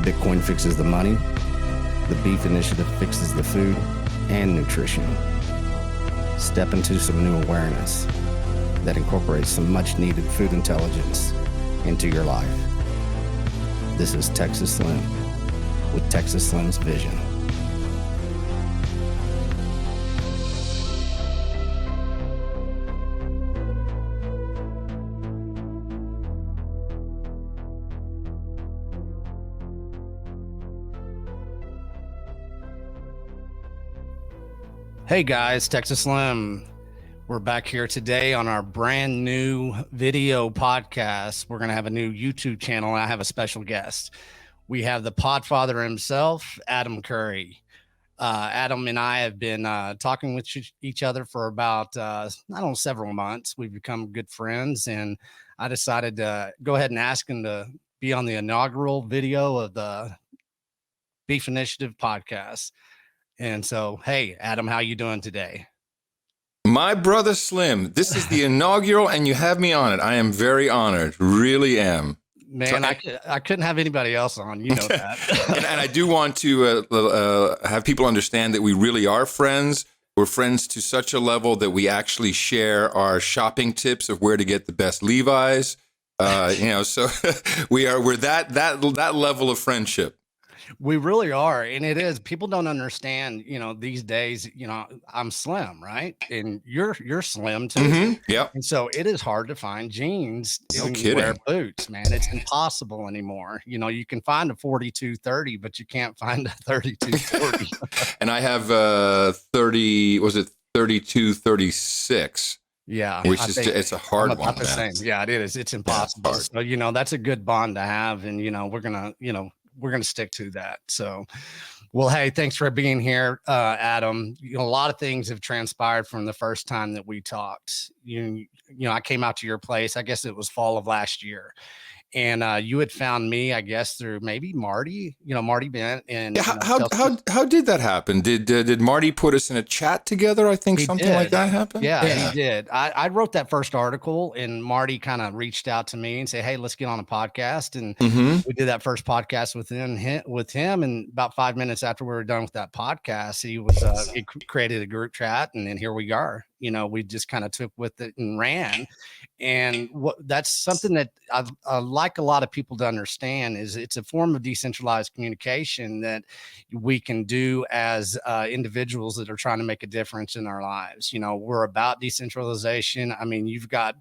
Bitcoin fixes the money. The Beef Initiative fixes the food and nutrition. Step into some new awareness that incorporates some much needed food intelligence into your life. This is Texas Slim with Texas Slim's vision. Hey guys, Texas Slim. We're back here today on our brand new video podcast. We're going to have a new YouTube channel, and I have a special guest. We have the Podfather himself, Adam Curry. Adam and I have been talking with each other for about, several months. We've become good friends, and I decided to go ahead and ask him to be on the inaugural video of the Beef Initiative podcast. And so, hey, Adam, how you doing today? My brother Slim, this is the inaugural, and you have me on it. I am very honored, really am. Man, I couldn't have anybody else on. You know that. and I do want to have people understand that we really are friends. We're friends to such a level that we actually share our shopping tips of where to get the best Levi's. So we're that level of friendship. We really are. And it is. People don't understand, these days, I'm slim, right? And you're slim too. Mm-hmm. Yeah. And so it is hard to find jeans and wear boots, man. It's impossible anymore. You can find a 42-30, but you can't find a 32-40. And I have 32-36. Yeah. Which it's a hard one. The same. Yeah, it is. It's impossible. So, that's a good bond to have. And, we're going to stick to that. So, well, hey, thanks for being here, Adam. A lot of things have transpired from the first time that we talked. I came out to your place, I guess it was fall of last year. And you had found me, I guess, through maybe Marty, Marty Bent. And how did that happen? Did Marty put us in a chat together? I think something like that happened. Yeah, he did. I wrote that first article, and Marty kind of reached out to me and said, "Hey, let's get on a podcast." And we did that first podcast with him. And about 5 minutes after we were done with that podcast, he created a group chat, and then here we are. We just kind of took with it and ran. And that's something that I like a lot of people to understand is it's a form of decentralized communication that we can do as individuals that are trying to make a difference in our lives. We're about decentralization. I mean, you bought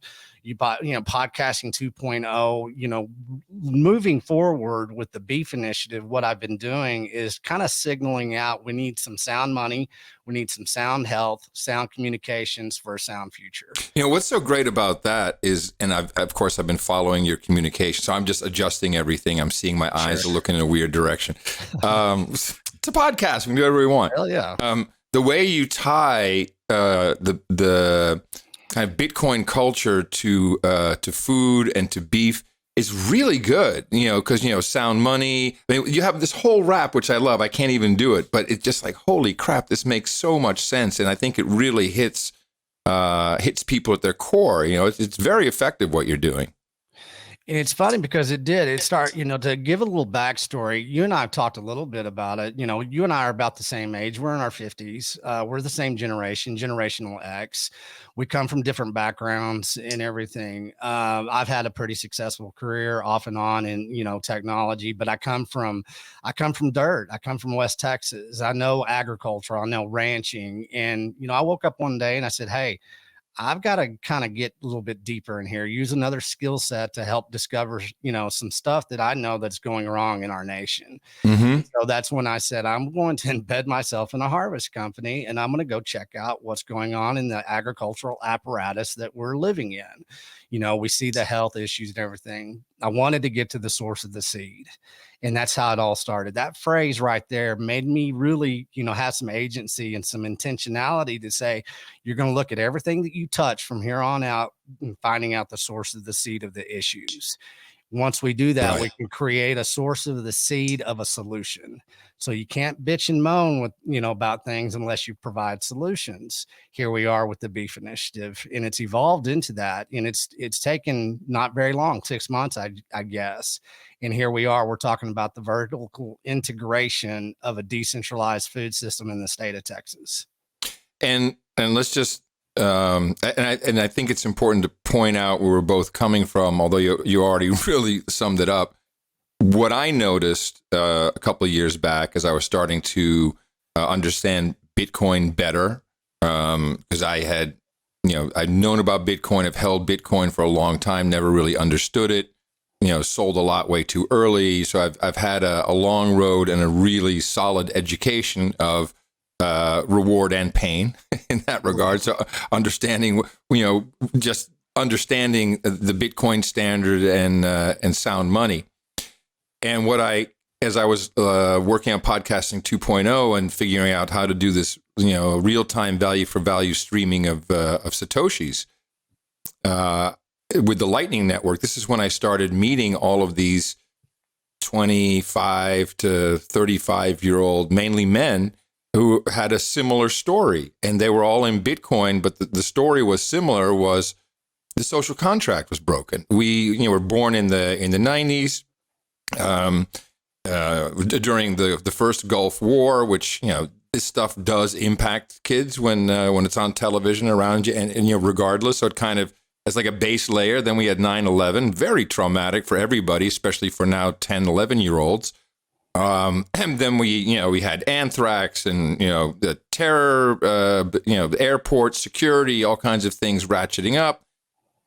podcasting 2.0, moving forward with the Beef Initiative. What I've been doing is kind of signaling out, we need some sound money. We need some sound health, sound communications for a sound future. What's so great about that is, and I've been following your communication, so I'm just adjusting everything. I'm seeing my eyes are looking in a weird direction. It's a podcast. We can do whatever we want. Hell yeah. The way you tie the kind of Bitcoin culture to food and to beef is really good, because, sound money. I mean, you have this whole rap, which I love. I can't even do it, but it's just like, holy crap, this makes so much sense. And I think it really hits people at their core. It's very effective what you're doing. And it's funny because to give a little backstory, you and I have talked a little bit about it. You and I are about the same age. We're in our 50s. We're the same generation, Generational X. We come from different backgrounds and everything. I've had a pretty successful career off and on in, technology, but I come from dirt. I come from West Texas. I know agriculture. I know ranching. And, I woke up one day and I said, hey, I've got to kind of get a little bit deeper in here, use another skill set to help discover, some stuff that I know that's going wrong in our nation. Mm-hmm. So that's when I said, I'm going to embed myself in a harvest company, and I'm going to go check out what's going on in the agricultural apparatus that we're living in. We see the health issues and everything. I wanted to get to the source of the seed. And that's how it all started. That phrase right there made me really, have some agency and some intentionality to say, you're going to look at everything that you touch from here on out and finding out the source of the seed of the issues. Once we do that, we can create a source of the seed of a solution. So you can't bitch and moan with, about things unless you provide solutions. Here we are with the Beef Initiative, and it's evolved into that. And it's taken not very long, 6 months, I guess. And here we are, we're talking about the vertical integration of a decentralized food system in the state of Texas. And let's just and I think it's important to point out where we're both coming from, although you already really summed it up. What I noticed a couple of years back as I was starting to understand Bitcoin better, because I had, I'd known about Bitcoin, I've held Bitcoin for a long time, never really understood it, sold a lot way too early. So I've had a long road and a really solid education of reward and pain in that regard. So understanding, just understanding the Bitcoin standard and sound money. And as I was working on podcasting 2.0 and figuring out how to do this, real-time value for value streaming of Satoshis with the Lightning Network, this is when I started meeting all of these 25 to 35-year-old, mainly men, who had a similar story. And they were all in Bitcoin, but the story was similar, was the social contract was broken. We were born in the 90s. During the first Gulf War, which this stuff does impact kids when it's on television around you, and regardless. So it kind of as like a base layer. Then we had 9/11, very traumatic for everybody, especially for now 10, 11-year-olds. And then we had anthrax and the terror, the airport security, all kinds of things ratcheting up.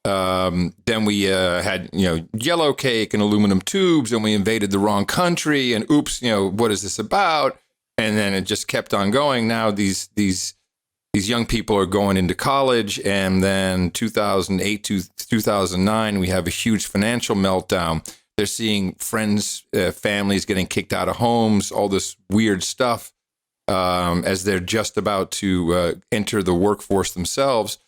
Then we had, yellow cake and aluminum tubes, and we invaded the wrong country, and oops, what is this about? And then it just kept on going. Now these young people are going into college, and then 2008 to 2009, we have a huge financial meltdown. They're seeing friends, families getting kicked out of homes, all this weird stuff, as they're just about to enter the workforce themselves.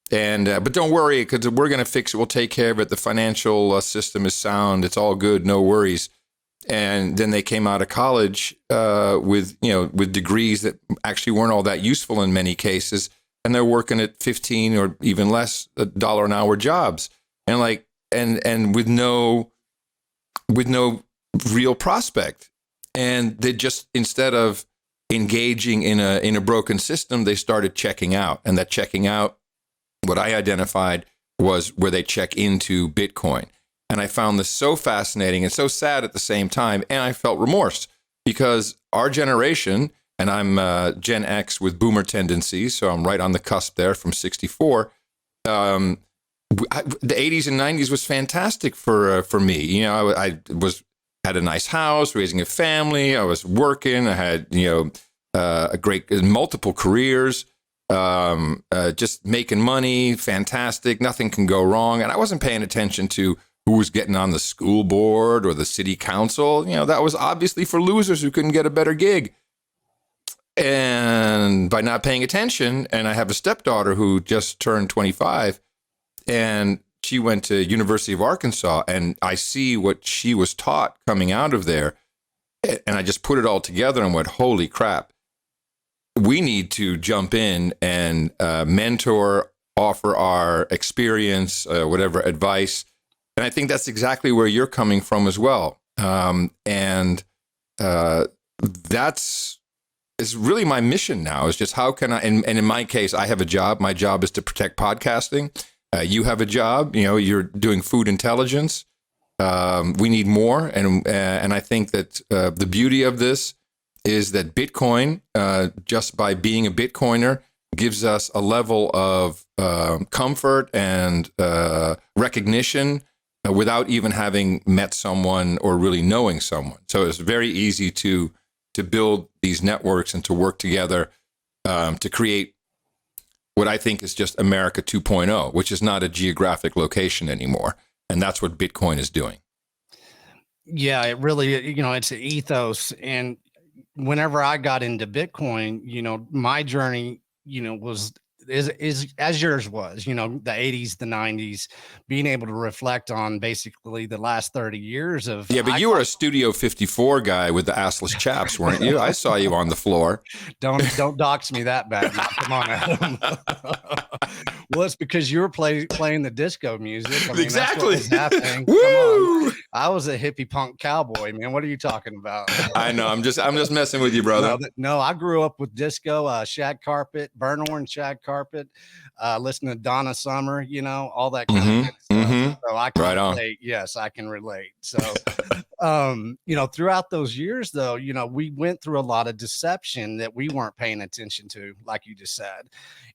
And but don't worry, because we're going to fix it. We'll take care of it. The financial system is sound. It's all good. No worries. And then they came out of college with degrees that actually weren't all that useful in many cases, and they're working at 15 or even less $1 an hour jobs, and with no real prospect. And they just, instead of engaging in a broken system, they started checking out, and that checking out, what I identified was where they check into Bitcoin. And I found this so fascinating and so sad at the same time. And I felt remorse because our generation, and I'm Gen X with boomer tendencies, so I'm right on the cusp there from 64. The 80s and 90s was fantastic for me. I had a nice house, raising a family. I was working. I had, a great multiple careers. Just making money, fantastic, nothing can go wrong. And I wasn't paying attention to who was getting on the school board or the city council. That was obviously for losers who couldn't get a better gig. And by not paying attention, and I have a stepdaughter who just turned 25, and she went to University of Arkansas, and I see what she was taught coming out of there. And I just put it all together and went, holy crap. We need to jump in and mentor, offer our experience, whatever advice. And I think that's exactly where you're coming from as well. That's is really my mission now, is just how can I, and in my case, I have a job. My job is to protect podcasting. You have a job, you're doing food intelligence. We need more. And I think that the beauty of this is that Bitcoin, just by being a Bitcoiner, gives us a level of comfort and recognition without even having met someone or really knowing someone. So it's very easy to build these networks and to work together to create what I think is just America 2.0, which is not a geographic location anymore. And that's what Bitcoin is doing. Yeah, it really, it's an ethos. And whenever I got into Bitcoin, my journey, was as yours was, the 80s, the 90s, being able to reflect on basically the last 30 years of. Yeah, but you were a Studio 54 guy with the assless chaps, weren't you? I saw you on the floor. Don't dox me that bad. Come on, Adam. Well, it's because you were playing the disco music. I mean, that's what Exactly. was happening. Come Woo! on. I was a hippie punk cowboy, man. What are you talking about? I know. I'm just messing with you, brother. No, I grew up with disco, shag carpet, burnt orange shag carpet, listening to Donna Summer, all that kind of good stuff. So I can Right on. relate. Yes, I can relate. So, throughout those years, though, we went through a lot of deception that we weren't paying attention to, like you just said.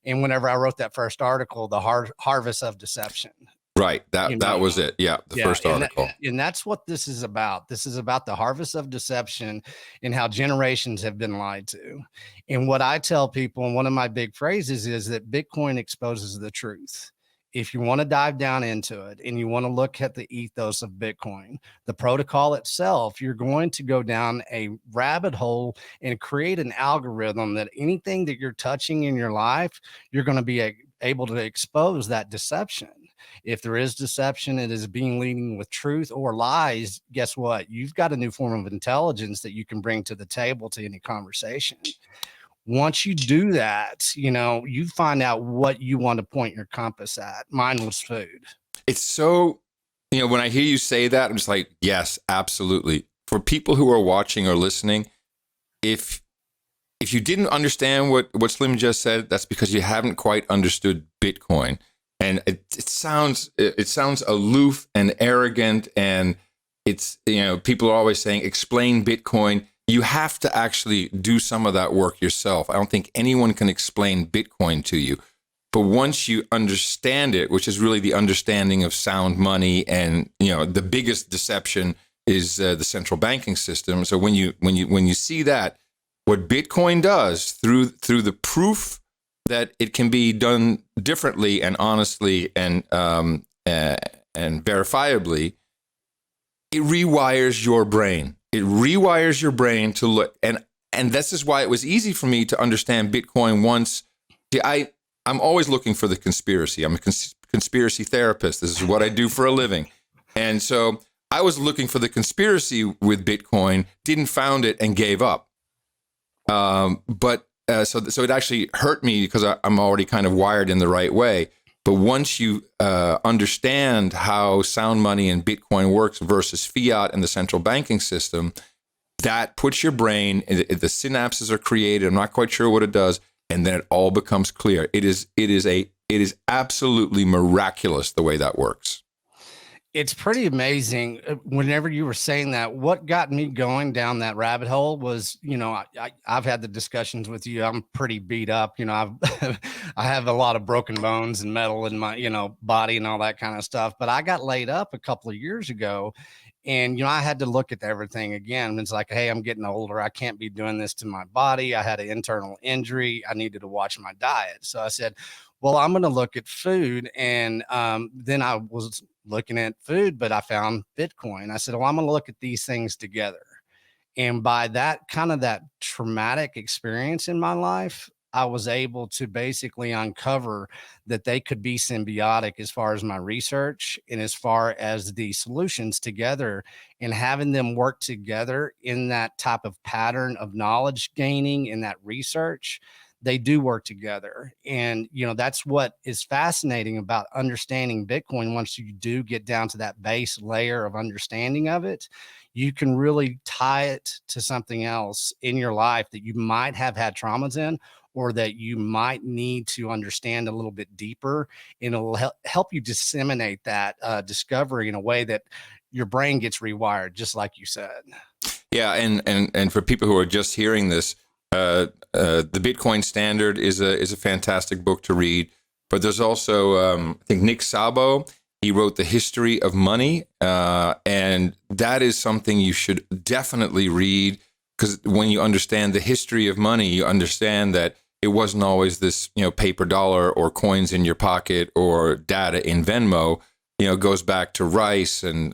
And whenever I wrote that first article, the harvest of deception. Right. That was it. Yeah. The first article. And that's what this is about. This is about the harvest of deception and how generations have been lied to. And what I tell people, and one of my big phrases is that Bitcoin exposes the truth. If you want to dive down into it and you want to look at the ethos of Bitcoin, the protocol itself, you're going to go down a rabbit hole and create an algorithm that anything that you're touching in your life, you're going to be able to expose that deception. If there is deception, it is being leading with truth or lies. Guess what? You've got a new form of intelligence that you can bring to the table to any conversation. Once you do that, you find out what you want to point your compass at. Mine was food. It's so, when I hear you say that, I'm just like, yes, absolutely. For people who are watching or listening, if you didn't understand what Slim just said, that's because you haven't quite understood Bitcoin. And it sounds aloof and arrogant, and it's, people are always saying, explain Bitcoin. You have to actually do some of that work yourself. I don't think anyone can explain Bitcoin to you. But once you understand it, which is really the understanding of sound money, and the biggest deception is the central banking system. So when you see that, what Bitcoin does through the proof that it can be done differently and honestly and verifiably, it rewires your brain. It rewires your brain to look, and this is why it was easy for me to understand Bitcoin once. I'm always looking for the conspiracy. I'm a conspiracy therapist. This is what I do for a living. And so I was looking for the conspiracy with Bitcoin, didn't found it, and gave up. So it actually hurt me because I'm already kind of wired in the right way. But once you understand how sound money and Bitcoin works versus fiat and the central banking system, that puts your brain, the synapses are created. I'm not quite sure what it does. And then it all becomes clear. It is absolutely miraculous the way that works. It's pretty amazing. Whenever you were saying that, what got me going down that rabbit hole was, I've had the discussions with you. I'm pretty beat up. I have a lot of broken bones and metal in my, body and all that kind of stuff. But I got laid up a couple of years ago, and, I had to look at everything again. It's like, hey, I'm getting older. I can't be doing this to my body. I had an internal injury. I needed to watch my diet. So I said, well, I'm going to look at food. And then I was looking at food, but I found Bitcoin. I said, well, I'm going to look at these things together. And by that that traumatic experience in my life, I was able to basically uncover that they could be symbiotic as far as my research and as far as the solutions together, and having them work together in that type of pattern of knowledge gaining in that research. They do work together. And, that's what is fascinating about understanding Bitcoin. Once you do get down to that base layer of understanding of it, you can really tie it to something else in your life that you might have had traumas in, or that you might need to understand a little bit deeper. And it'll help you disseminate that discovery in a way that your brain gets rewired, just like you said. Yeah. And for people who are just hearing this, the Bitcoin Standard is a fantastic book to read. But there's also, I think Nick Szabo, he wrote The History of Money. And that is something you should definitely read, because when you understand the history of money, you understand that it wasn't always this, paper dollar or coins in your pocket or data in Venmo. It goes back to rice and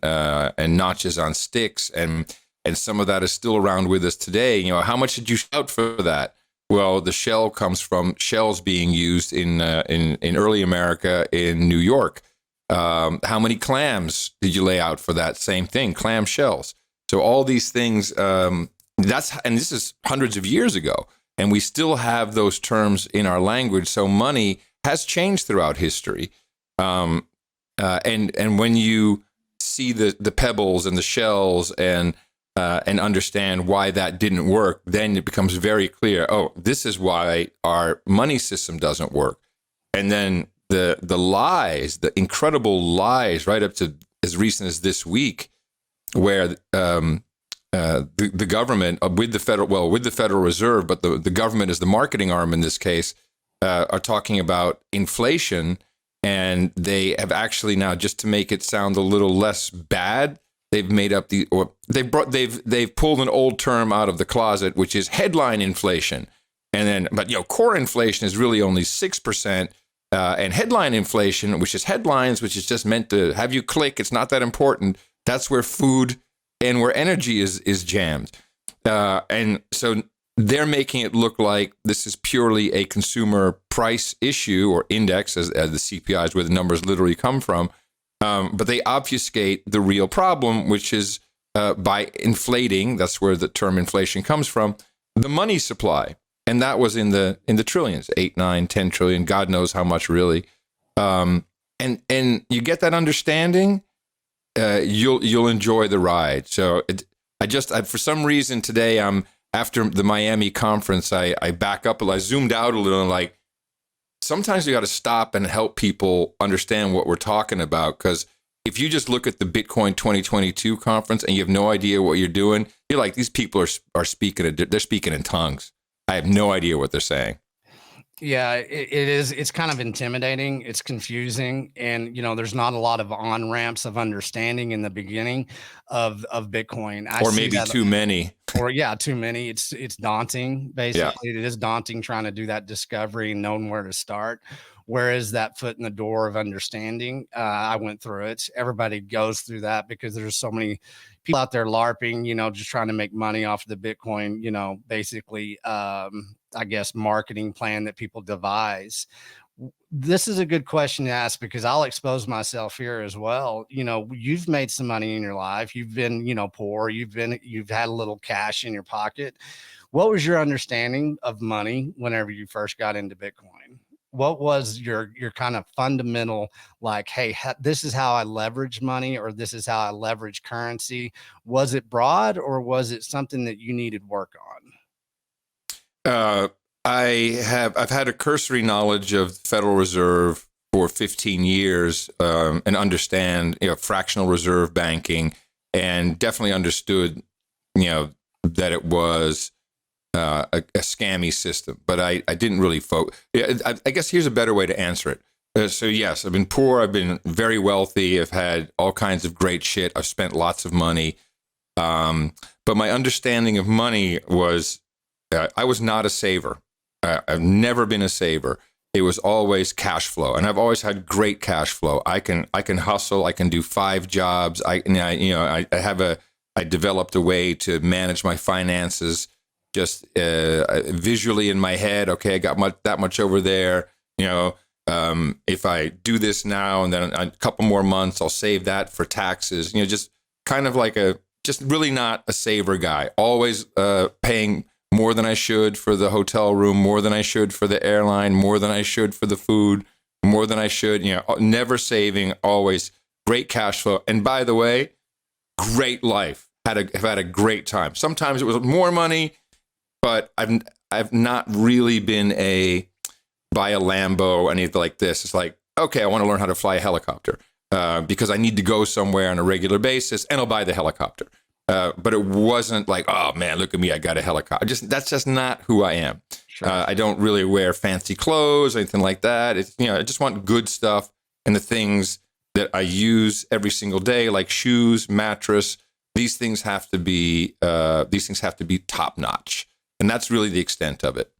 notches on sticks, and some of that is still around with us today. How much did you shout for that? Well, the shell comes from shells being used in early America in New York. How many clams did you lay out for that? Same thing, clam shells. So all these things, and this is hundreds of years ago, and we still have those terms in our language. So money has changed throughout history. And when you see the pebbles and the shells and understand why that didn't work, then it becomes very clear. Oh, this is why our money system doesn't work. And then the lies, the incredible lies, right up to as recent as this week, where the government with the Federal Reserve, but the government is the marketing arm in this case, are talking about inflation, and they have actually now, just to make it sound a little less bad, they've pulled an old term out of the closet, which is headline inflation, but core inflation is really only 6%. And headline inflation, which is headlines, which is just meant to have you click, it's not that important. That's where food and where energy is jammed. And so they're making it look like this is purely a consumer price issue or index, as the CPI is where the numbers literally come from. But they obfuscate the real problem, which is by inflating, that's where the term inflation comes from, the money supply. And that was in the trillions, 8, 9, 10 trillion, God knows how much really. And you get that understanding, you'll enjoy the ride. So for some reason today, after the Miami conference, I back up, I zoomed out a little, and like, sometimes you got to stop and help people understand what we're talking about. Because if you just look at the Bitcoin 2022 conference and you have no idea what you're doing, you're like, these people are speaking, they're speaking in tongues. I have no idea what they're saying. Yeah, it is. It's kind of intimidating. It's confusing. And, there's not a lot of on-ramps of understanding in the beginning of Bitcoin. Or maybe too many. Or too many. It's daunting, basically. Yeah. It is daunting trying to do that discovery and knowing where to start. Whereas that foot in the door of understanding, I went through it. Everybody goes through that because there's so many people out there LARPing, just trying to make money off of the Bitcoin, basically, I guess, marketing plan that people devise. This is a good question to ask because I'll expose myself here as well. You've made some money in your life. You've been, poor. You've had a little cash in your pocket. What was your understanding of money whenever you first got into Bitcoin? What was your kind of fundamental, like, hey, this is how I leverage money, or this is how I leverage currency? Was it broad, or was it something that you needed work on? I've had a cursory knowledge of the Federal Reserve for 15 years, and understand, fractional reserve banking, and definitely understood, that it was a scammy system, but I didn't really focus. I guess here's a better way to answer it. So yes, I've been poor. I've been very wealthy. I've had all kinds of great shit. I've spent lots of money. But my understanding of money was, I was not a saver. I've never been a saver. It was always cash flow, and I've always had great cash flow. I can hustle. I can do 5 jobs. I developed a way to manage my finances just visually in my head. Okay, I got that much over there. If I do this now and then a couple more months, I'll save that for taxes. Just kind of like just really not a saver guy. Always paying more than I should for the hotel room, more than I should for the airline, more than I should for the food, more than I should. Never saving. Always great cash flow. And by the way, great life. Have had a great time. Sometimes it was more money, but I've not really been buy a Lambo or anything like this. It's like, okay, I want to learn how to fly a helicopter because I need to go somewhere on a regular basis, and I'll buy the helicopter. But it wasn't like, oh man, look at me, I got a helicopter. That's just not who I am. Sure. I don't really wear fancy clothes or anything like that. It's, I just want good stuff and the things that I use every single day, like shoes, mattress. These things have to be top notch. And that's really the extent of it.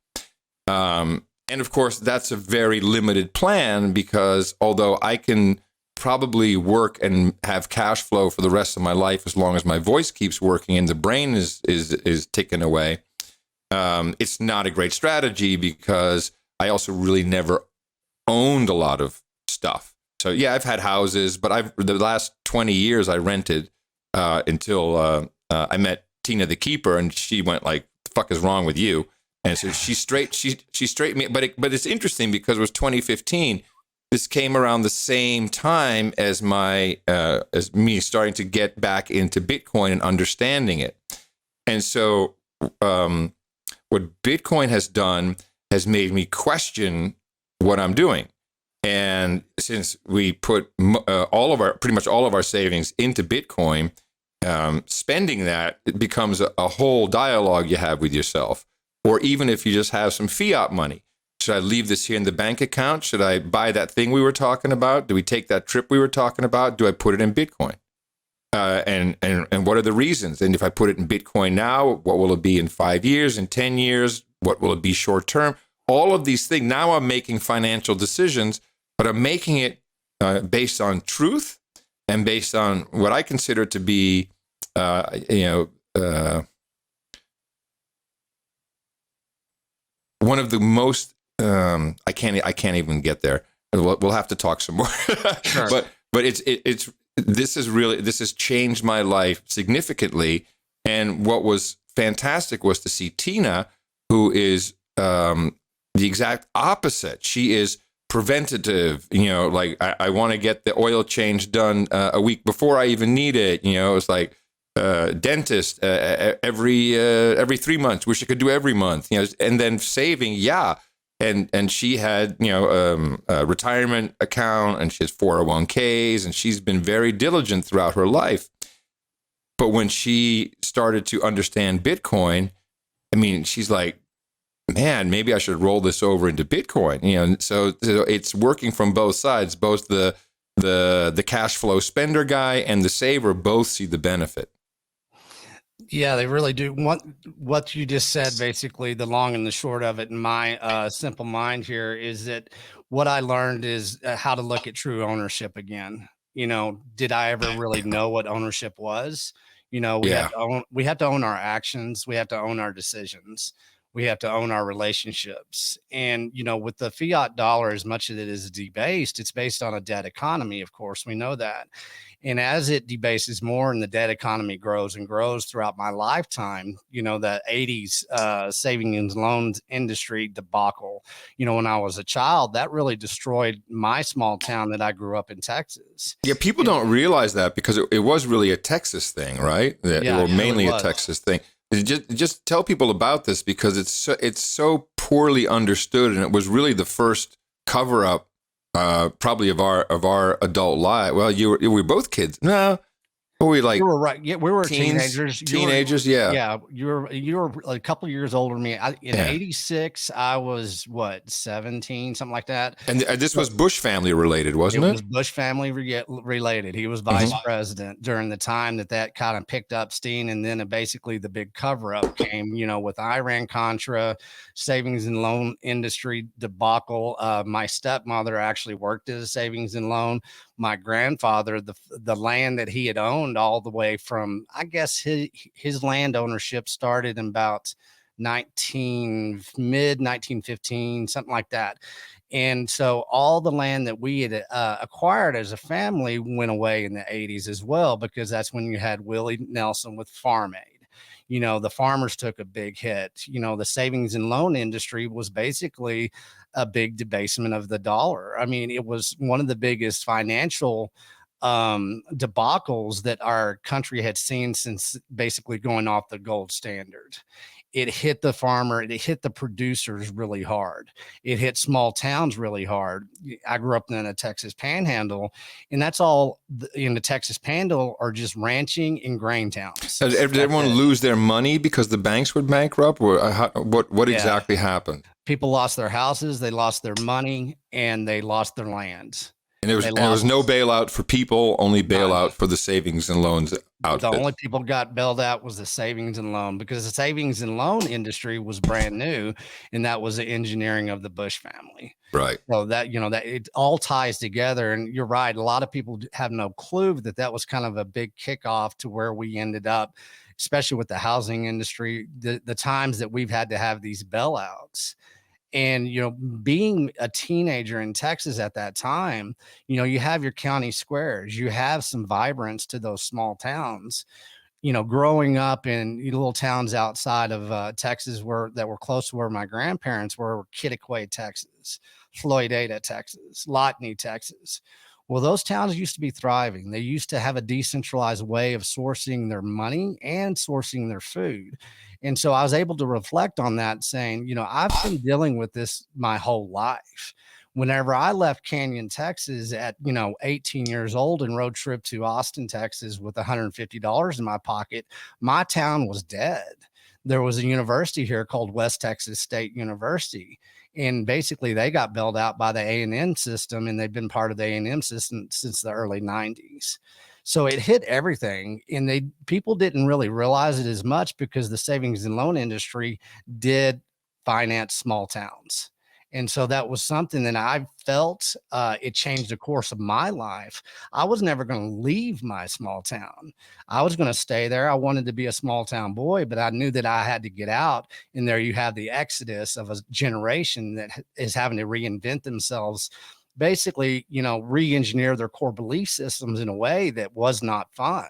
And of course, that's a very limited plan because although I can probably work and have cash flow for the rest of my life as long as my voice keeps working and the brain is ticking away, it's not a great strategy because I also really never owned a lot of stuff. So yeah, I've had houses, but the last 20 years I rented until I met Tina the Keeper, and she went like, "The fuck is wrong with you?" And so she straightened me. But it's interesting because it was 2015. This came around the same time as as me starting to get back into Bitcoin and understanding it. And so what Bitcoin has done has made me question what I'm doing. And since we put pretty much all of our savings into Bitcoin, spending that, it becomes a whole dialogue you have with yourself. Or even if you just have some fiat money, should I leave this here in the bank account? Should I buy that thing we were talking about? Do we take that trip we were talking about? Do I put it in Bitcoin? And what are the reasons? And if I put it in Bitcoin now, what will it be in 5 years, in 10 years? What will it be short term? All of these things. Now I'm making financial decisions, but I'm making it based on truth and based on what I consider to be, one of the most. I can't even get there. We'll have to talk some more. Sure. But this has changed my life significantly. And what was fantastic was to see Tina, who is the exact opposite. She is preventative. Like I want to get the oil change done a week before I even need it. It's like dentist every 3 months. Wish I could do every month. And then saving, yeah. And she had, a retirement account, and she has 401ks, and she's been very diligent throughout her life. But when she started to understand Bitcoin, I mean, she's like, man, maybe I should roll this over into Bitcoin. And so it's working from both sides. Both the cash flow spender guy and the saver both see the benefit. Yeah, they really do. What you just said, basically, the long and the short of it in my simple mind here is that what I learned is how to look at true ownership again. Did I ever really know what ownership was? We have to own our actions. We have to own our decisions. We have to own our relationships. And, with the fiat dollar, as much as it is debased, it's based on a debt economy. Of course, we know that. And as it debases more and the debt economy grows and grows throughout my lifetime, the 80s savings and loans industry debacle, when I was a child, that really destroyed my small town that I grew up in, Texas. Yeah, people don't realize that because it was really a Texas thing, right? Yeah, mainly a Texas thing. Just tell people about this because it's so poorly understood, and it was really the first cover up. Probably of our adult life. Well, we were both kids. No, were we like? You were right. Yeah, we were teenagers. Yeah. Yeah. You were a couple of years older than me. In '86, I was 17, something like that. And this was Bush family related, wasn't it? It was Bush family related. He was vice president during the time that kind of picked up steam, and then basically the big cover up came. With Iran Contra, savings and loan industry debacle. My stepmother actually worked as a savings and loan. My grandfather, the land that he had owned all the way from, I guess his land ownership started in about mid 1915, something like that. And so all the land that we had acquired as a family went away in the 80s as well, because that's when you had Willie Nelson with Farm Aid. The farmers took a big hit. The savings and loan industry was basically a big debasement of the dollar. I mean, it was one of the biggest financial debacles that our country had seen since basically going off the gold standard. It hit the farmer, it hit the producers really hard. It hit small towns really hard. I grew up in a Texas panhandle, and that's all in the Texas panhandle are just ranching and grain towns. Did everyone lose their money because the banks were bankrupt? Or what exactly happened? People lost their houses, they lost their money, and they lost their lands. And there was no bailout for people, only bailout for the savings and loans outfit. The only people got bailed out was the savings and loan, because the savings and loan industry was brand new, and that was the engineering of the Bush family. Right. So that, that it all ties together. And you're right. A lot of people have no clue that was kind of a big kickoff to where we ended up, especially with the housing industry, the times that we've had to have these bailouts. And, being a teenager in Texas at that time, you have your county squares, you have some vibrance to those small towns. growing up in little towns outside of Texas that were close to where my grandparents were Kittiquay, Texas, Floydada, Texas, Lotney, Texas. Well, those towns used to be thriving. They used to have a decentralized way of sourcing their money and sourcing their food. And so I was able to reflect on that, saying, I've been dealing with this my whole life. Whenever I left Canyon, Texas at, 18 years old and road trip to Austin, Texas with $150 in my pocket, my town was dead. There was a university here called West Texas State University. And basically they got bailed out by the A&M system, and they've been part of the A&M system since the early 90s. So it hit everything, and people didn't really realize it as much because the savings and loan industry did finance small towns. And so that was something that I felt it changed the course of my life. I was never going to leave my small town. I was going to stay there. I wanted to be a small town boy, but I knew that I had to get out. And there you have the exodus of a generation that is having to reinvent themselves, basically, re-engineer their core belief systems in a way that was not fun.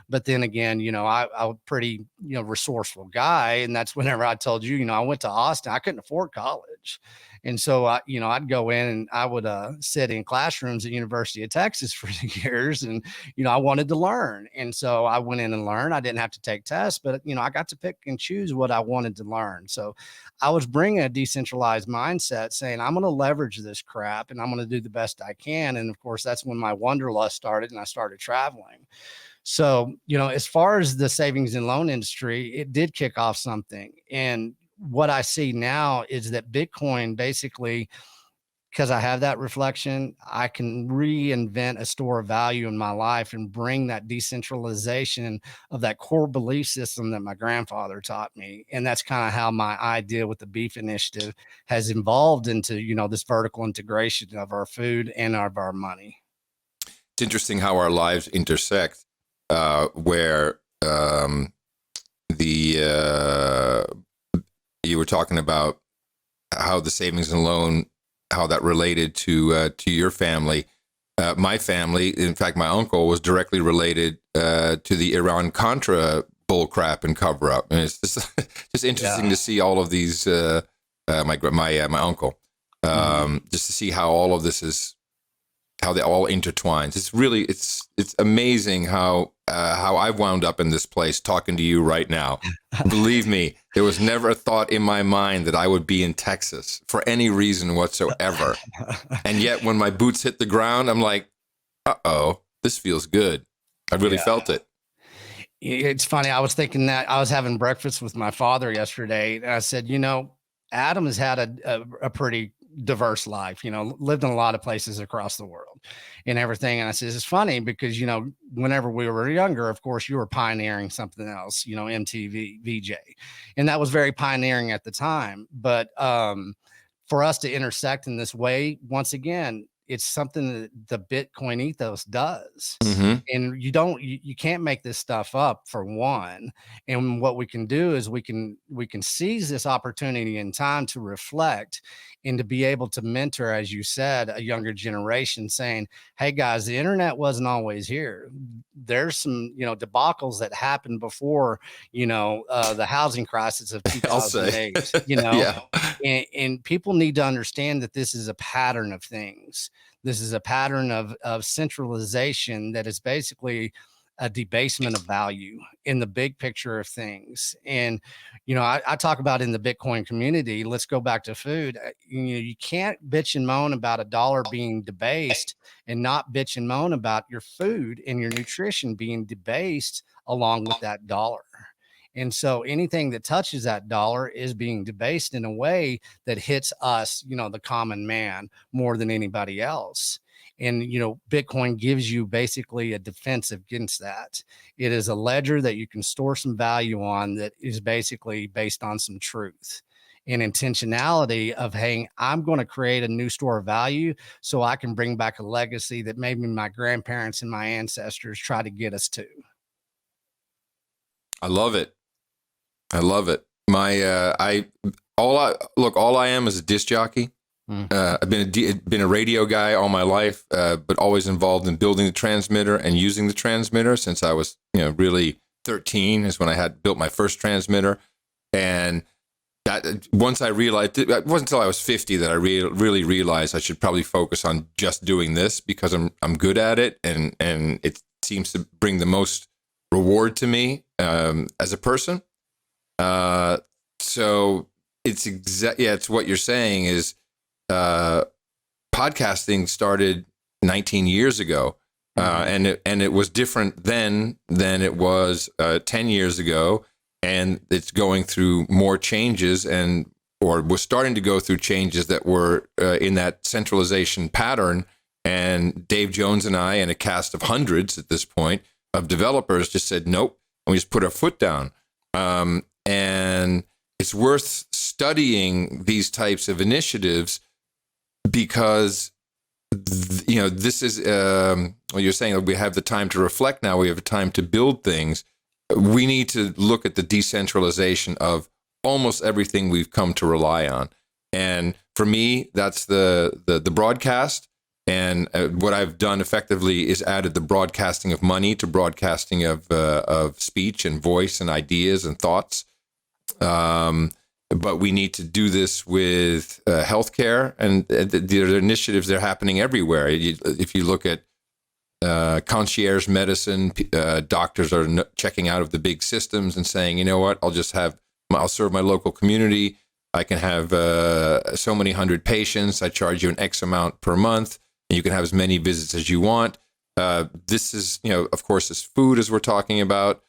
But then again, I'm a pretty, resourceful guy. And that's whenever I told you, I went to Austin, I couldn't afford college. And so, I'd go in and I would sit in classrooms at University of Texas for years. And, I wanted to learn. And so I went in and learned. I didn't have to take tests, but, I got to pick and choose what I wanted to learn. So I was bringing a decentralized mindset, saying, I'm going to leverage this crap and I'm going to do the best I can. And of course, that's when my wanderlust started and I started traveling. So, as far as the savings and loan industry, it did kick off something. And what I see now is that Bitcoin basically, because I have that reflection, I can reinvent a store of value in my life and bring that decentralization of that core belief system that my grandfather taught me. And that's kind of how my idea with the beef initiative has evolved into, this vertical integration of our food and of our money. It's interesting how our lives intersect, where you were talking about how the savings and loan, how that related to your family. My family, in fact, my uncle was directly related to the Iran-Contra bullcrap and cover-up. And it's just interesting to see all of these. My uncle, just to see how all of this is, how they all intertwines. It's really it's amazing how I've wound up in this place talking to you right now. Believe me, there was never a thought in my mind that I would be in Texas for any reason whatsoever. And yet when my boots hit the ground, I'm like, uh-oh, this feels good. I really felt it. It's funny. I was thinking that I was having breakfast with my father yesterday, and I said, Adam has had a pretty diverse life, lived in a lot of places across the world and everything. And I said, it's funny because, whenever we were younger, of course, you were pioneering something else, MTV, VJ. And that was very pioneering at the time. But for us to intersect in this way, once again, it's something that the Bitcoin ethos does. Mm-hmm. And you can't make this stuff up, for one. And what we can do is we can seize this opportunity in time to reflect and to be able to mentor, as you said, a younger generation, saying, hey guys, the internet wasn't always here. There's some, debacles that happened before, the housing crisis of 2008, Yeah. and people need to understand that this is a pattern of things. This is a pattern of centralization that is basically a debasement of value in the big picture of things. And, I talk about in the Bitcoin community, let's go back to food. You can't bitch and moan about a dollar being debased and not bitch and moan about your food and your nutrition being debased along with that dollar. And so anything that touches that dollar is being debased in a way that hits us, the common man, more than anybody else. And, Bitcoin gives you basically a defense against that. It is a ledger that you can store some value on that is basically based on some truth and intentionality of, hey, I'm going to create a new store of value so I can bring back a legacy that maybe my grandparents and my ancestors try to get us to. I love it. All I am is a disc jockey. I've been a radio guy all my life, but always involved in building the transmitter and using the transmitter since I was, really 13 is when I had built my first transmitter. And that once I realized, it wasn't until I was 50 that I really realized I should probably focus on just doing this because I'm good at it, and it seems to bring the most reward to me as a person. So it's it's what you're saying is podcasting started 19 years ago, and it was different then than it was 10 years ago. And it's going through more changes or was starting to go through changes that were in that centralization pattern. And Dave Jones and I, and a cast of hundreds at this point of developers, just said, nope. And we just put our foot down. And it's worth studying these types of initiatives because, this is, you're saying that we have the time to reflect now. We have the time to build things. We need to look at the decentralization of almost everything we've come to rely on. And for me, that's the broadcast. And what I've done effectively is added the broadcasting of money to broadcasting of speech and voice and ideas and thoughts. But we need to do this with healthcare, and the initiatives, they're happening everywhere. If you look at concierge medicine, doctors are checking out of the big systems and saying, you know what, I'll serve my local community. I can have so many hundred patients. I charge you an X amount per month, and you can have as many visits as you want. This is, of course, this food, as we're talking about.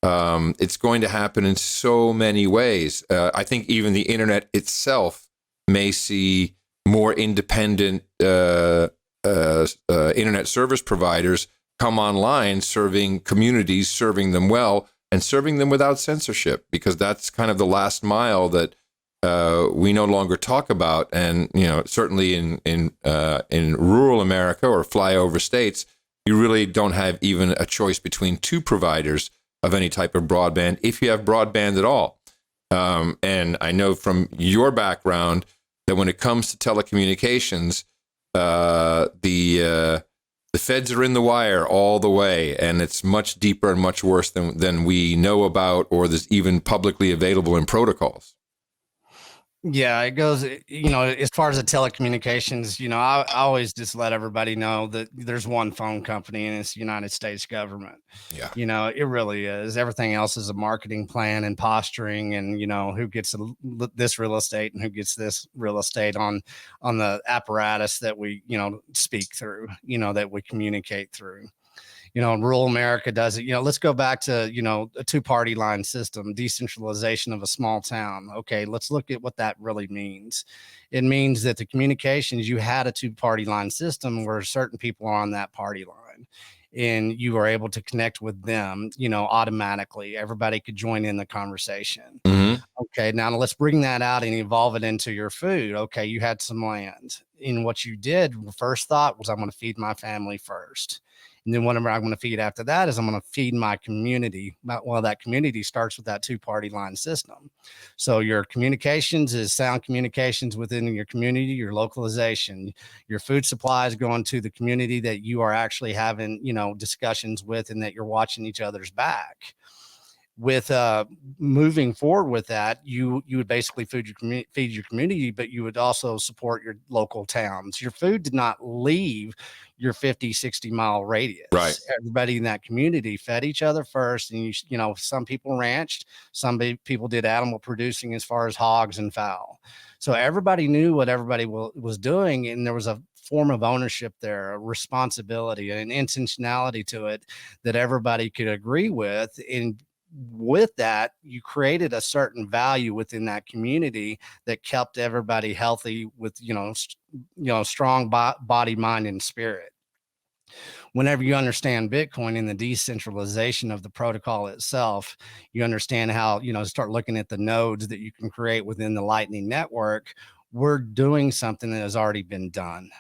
It's going to happen in so many ways. I think even the internet itself may see more independent internet service providers come online, serving communities, serving them well, and serving them without censorship, because that's kind of the last mile that we no longer talk about. And certainly in rural America or flyover states, you really don't have even a choice between two providers of any type of broadband, if you have broadband at all. And I know from your background that when it comes to telecommunications, the feds are in the wire all the way, and it's much deeper and much worse than we know about, or there's even publicly available in protocols. Yeah, it goes, as far as the telecommunications, I always just let everybody know that there's one phone company, and it's the United States government. Yeah. It really is. Everything else is a marketing plan and posturing, and, who gets this real estate and who gets this real estate on the apparatus that we, speak through, that we communicate through. Rural America does it. Let's go back to, a two-party line system, decentralization of a small town. Okay, let's look at what that really means. It means that the communications, you had a two-party line system where certain people are on that party line, and you are able to connect with them, automatically. Everybody could join in the conversation. Mm-hmm. Okay, now let's bring that out and evolve it into your food. Okay, you had some land. And what you did, first thought was, I'm going to feed my family first. And then whatever I'm going to feed after that is I'm going to feed my community. Well, that community starts with that two-party line system. So your communications is sound communications within your community, your localization, your food supplies going to the community that you are actually having, discussions with, and that you're watching each other's back. With moving forward with that, you would basically feed your community, but you would also support your local towns. Your food did not leave your 50, 60-mile radius. Right. Everybody in that community fed each other first. And, some people ranched, some people did animal producing as far as hogs and fowl. So everybody knew what everybody was doing. And there was a form of ownership there, a responsibility, an intentionality to it that everybody could agree with. And with that, you created a certain value within that community that kept everybody healthy with, strong body, mind, and spirit. Whenever you understand Bitcoin and the decentralization of the protocol itself, you understand how, start looking at the nodes that you can create within the Lightning Network. We're doing something that has already been done.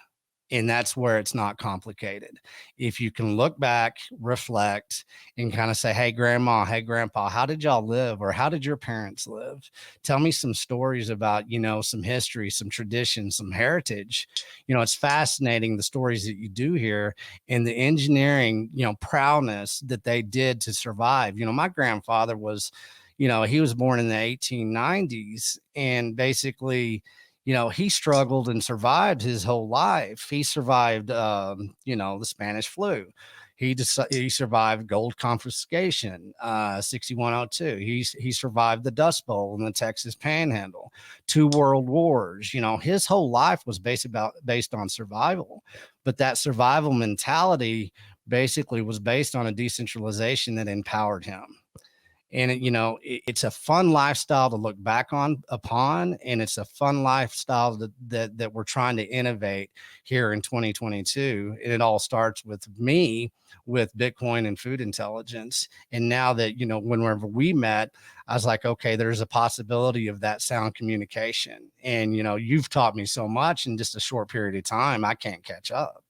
And that's where it's not complicated. If you can look back, reflect, and kind of say, hey, grandma, hey, grandpa, how did y'all live? Or how did your parents live? Tell me some stories about, some history, some tradition, some heritage. It's fascinating, the stories that you do here and the engineering, prowess that they did to survive. My grandfather was, he was born in the 1890s, and basically, he struggled and survived his whole life. He survived, the Spanish flu. He survived gold confiscation, 6102. He survived the Dust Bowl in the Texas Panhandle, 2 world wars. His whole life was based on survival, but that survival mentality basically was based on a decentralization that empowered him. And it's a fun lifestyle to look back upon, and it's a fun lifestyle that we're trying to innovate here in 2022. And it all starts with me, with Bitcoin and food intelligence. And now that whenever we met, I was like, okay, there's a possibility of that sound communication. And you've taught me so much in just a short period of time, I can't catch up.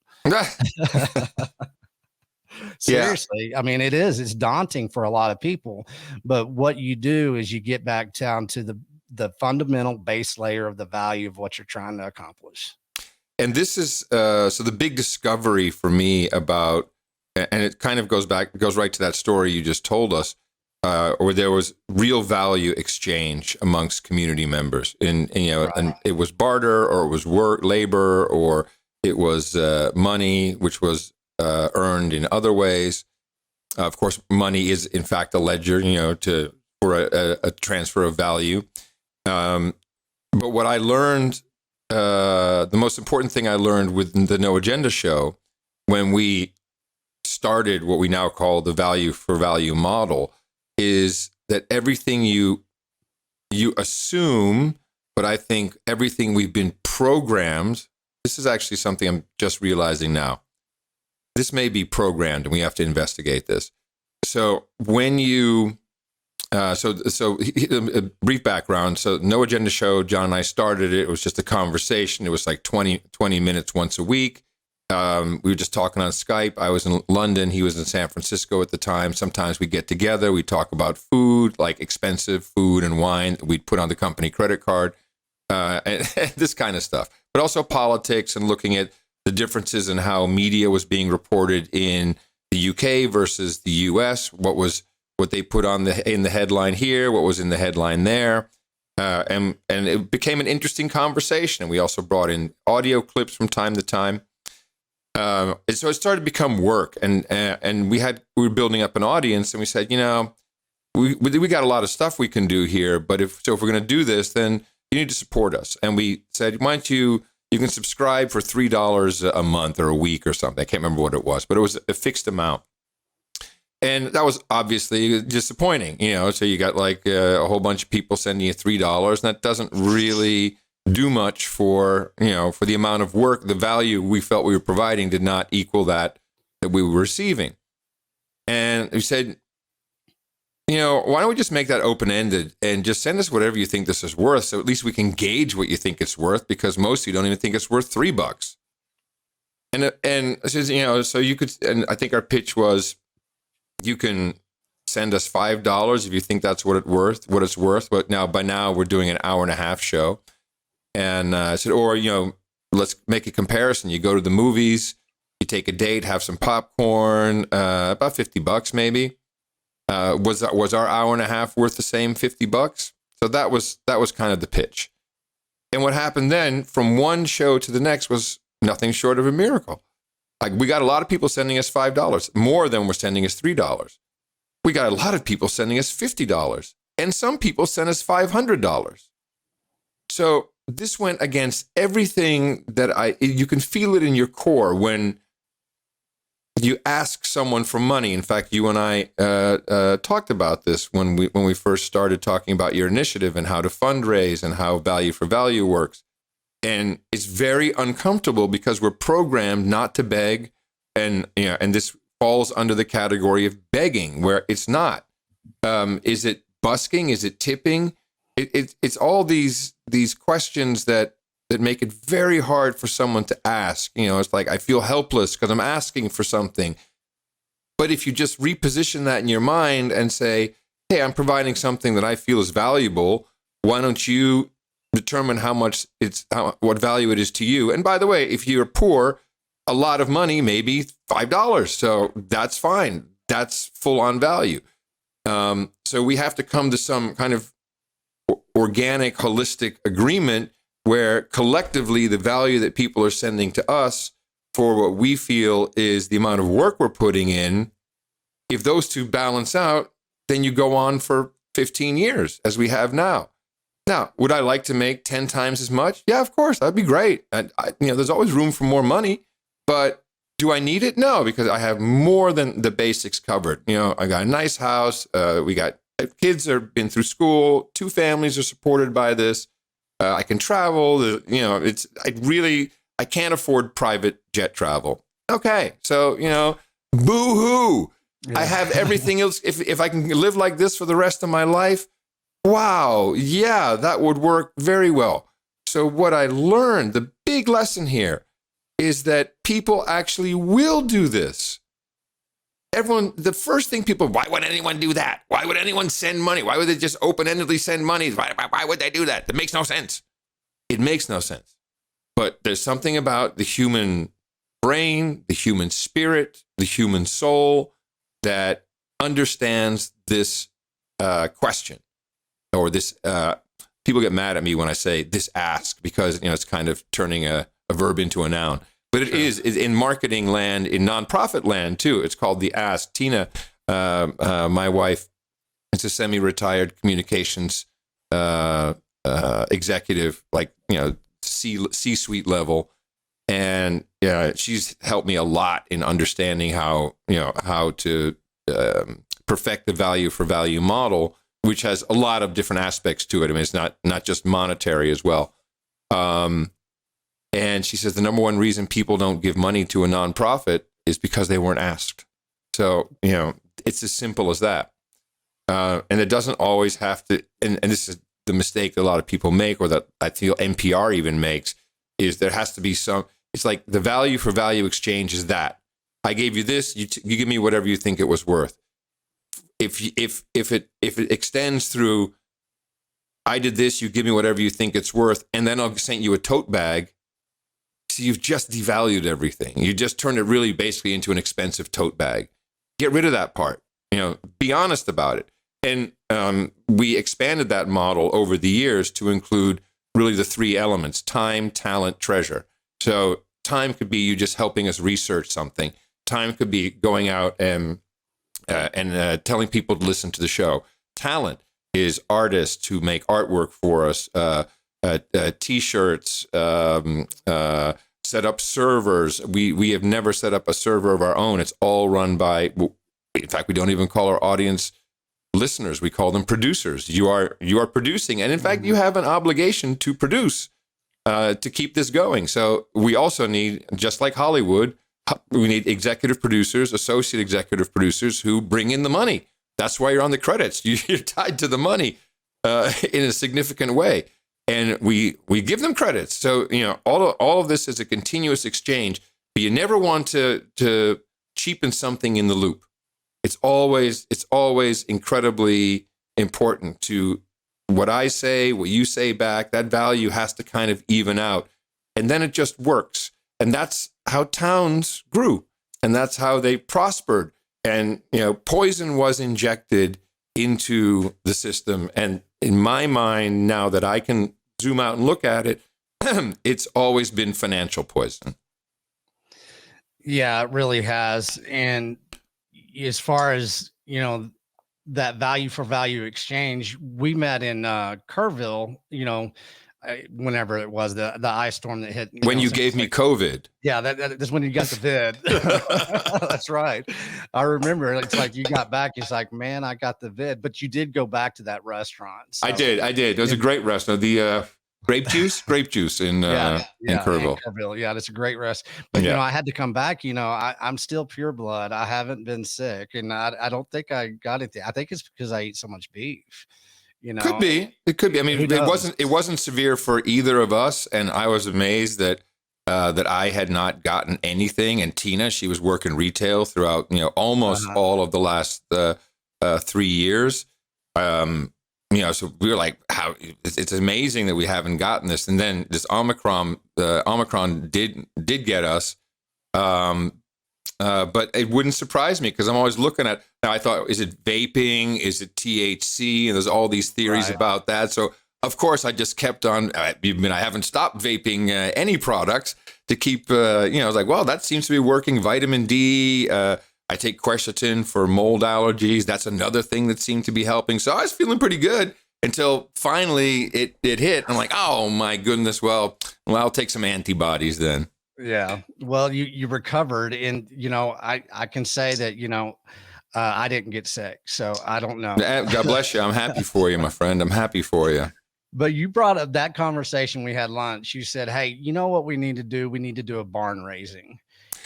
Seriously. Yeah. I mean, it's daunting for a lot of people, but what you do is you get back down to the fundamental base layer of the value of what you're trying to accomplish. And this is, so the big discovery for me about, and it kind of goes right to that story you just told us, where there was real value exchange amongst community members and it was barter, or it was labor, or it was money, which was earned in other ways. Of course, money is in fact a ledger, for a transfer of value. But what I learned, the most important thing I learned with the No Agenda show, when we started what we now call the value for value model, is that everything you assume, but I think everything we've been programmed, this is actually something I'm just realizing now. This may be programmed, and we have to investigate this. So when you, so a brief background. So No Agenda show, John and I started it. It was just a conversation. It was like 20 minutes once a week. We were just talking on Skype. I was in London. He was in San Francisco at the time. Sometimes we get together. We talk about food, like expensive food and wine. We'd put on the company credit card, and this kind of stuff. But also politics and looking at the differences in how media was being reported in the UK versus the US, what they put in the headline here, what was in the headline there, and it became an interesting conversation. And we also brought in audio clips from time to time, and so it started to become work. And we were building up an audience, and we said, we got a lot of stuff we can do here, but if we're going to do this, then you need to support us. And we said, why don't you can subscribe for $3 a month or a week or something. I can't remember what it was, but it was a fixed amount. And that was obviously disappointing, so you got like a whole bunch of people sending you $3, and that doesn't really do much for the amount of work. The value we felt we were providing did not equal that we were receiving. And we said, why don't we just make that open-ended and just send us whatever you think this is worth, so at least we can gauge what you think it's worth, because most of you don't even think it's worth $3. And so you could, and I think our pitch was, you can send us $5 if you think that's what it's worth. But by now we're doing an hour and a half show, and I said, or let's make a comparison. You go to the movies, you take a date, have some popcorn, about $50 maybe. Was our hour and a half worth the same $50? So that was kind of the pitch. And what happened then from one show to the next was nothing short of a miracle. Like, we got a lot of people sending us $5, more than were sending us $3. We got a lot of people sending us $50, and some people sent us $500. So this went against everything that you can feel it in your core when you ask someone for money. In fact, you and I talked about this when we first started talking about your initiative and how to fundraise and how value for value works. And it's very uncomfortable because we're programmed not to beg, and this falls under the category of begging, where it's not. Is it busking? Is it tipping? It's all these questions that that make it very hard for someone to ask. It's like I feel helpless because I'm asking for something. But if you just reposition that in your mind and say, hey, I'm providing something that I feel is valuable, why don't you determine what value it is to you? And by the way, if you're poor, a lot of money, maybe $5. So that's fine. That's full on value. So we have to come to some kind of organic, holistic agreement where collectively the value that people are sending to us for what we feel is the amount of work we're putting in, if those two balance out, then you go on for 15 years as we have now. Now, would I like to make 10 times as much? Yeah, of course, that'd be great. There's always room for more money, but do I need it? No, because I have more than the basics covered. I got a nice house. We got kids that have been through school. 2 families are supported by this. I can travel. I can't afford private jet travel. Okay, so boo-hoo. Yeah. I have everything else. If I can live like this for the rest of my life, wow, yeah, that would work very well. So what I learned, the big lesson here, is that people actually will do this. The first thing why would anyone do that? Why would anyone send money? Why would they just open-endedly send money? Why would they do that? That makes no sense. It makes no sense. But there's something about the human brain, the human spirit, the human soul that understands this question, or this. People get mad at me when I say this ask, because it's kind of turning a verb into a noun. But it is in marketing land, in nonprofit land too. It's called the ask. Tina, my wife, is a semi-retired communications executive, like C-suite level, and she's helped me a lot in understanding how to perfect the value for value model, which has a lot of different aspects to it. I mean, it's not just monetary as well. And she says the number one reason people don't give money to a nonprofit is because they weren't asked. So, it's as simple as that. And it doesn't always have to, and this is the mistake that a lot of people make, or that I feel NPR even makes, is there has to be it's like the value for value exchange is that I gave you this, you give me whatever you think it was worth. If it extends through, I did this, you give me whatever you think it's worth, and then I'll send you a tote bag. So you've just devalued everything. You just turned it really basically into an expensive tote bag. Get rid of that part. Be honest about it. And we expanded that model over the years to include really the 3 elements: time, talent, treasure. So time could be you just helping us research something. Time could be going out and telling people to listen to the show. Talent is artists who make artwork for us, T-shirts, set up servers. We have never set up a server of our own. It's all run by, in fact, we don't even call our audience listeners. We call them producers. You are producing. And in fact, you have an obligation to produce to keep this going. So we also need, just like Hollywood, we need executive producers, associate executive producers who bring in the money. That's why you're on the credits. You're tied to the money in a significant way. And we give them credits. So, all of this is a continuous exchange, but you never want to cheapen something in the loop. It's always incredibly important to what I say, what you say back. That value has to kind of even out, and then it just works. And that's how towns grew, and that's how they prospered. And poison was injected into the system. And in my mind, now that I can zoom out and look at it, it's always been financial poison. Yeah, it really has. And as far as, that value for value exchange, we met in Kerrville, whenever it was the ice storm that hit. When you gave me COVID. Yeah, that's when you got the vid. That's right. I remember. It's like you got back. It's like, man, I got the vid. But you did go back to that restaurant. So. I did. It was a great restaurant. The grape juice in Kerrville. In Kerrville. Yeah, that's a great rest. But I had to come back. I'm still pure blood. I haven't been sick, and I don't think I got it. I think it's because I eat so much beef. you Could know, be. It could be. I who mean, knows? it wasn't severe for either of us, and I was amazed that that I had not gotten anything. And Tina, she was working retail throughout, almost Uh-huh. all of the last 3 years. So we were like, how it's amazing that we haven't gotten this. And then this Omicron did get us. But it wouldn't surprise me because I'm always looking at now. I thought, is it vaping? Is it THC? And there's all these theories Right. about that. So of course, I just kept on. I haven't stopped vaping any products to keep. I was like, well, that seems to be working. Vitamin D. I take quercetin for mold allergies. That's another thing that seemed to be helping. So I was feeling pretty good until finally it hit. I'm like, oh my goodness. Well, I'll take some antibodies then. Yeah. Well, you recovered, and I can say that I didn't get sick, so I don't know. God bless you. I'm happy for you, my friend. I'm happy for you. But you brought up that conversation we had lunch. You said, "Hey, you know what we need to do? We need to do a barn raising,"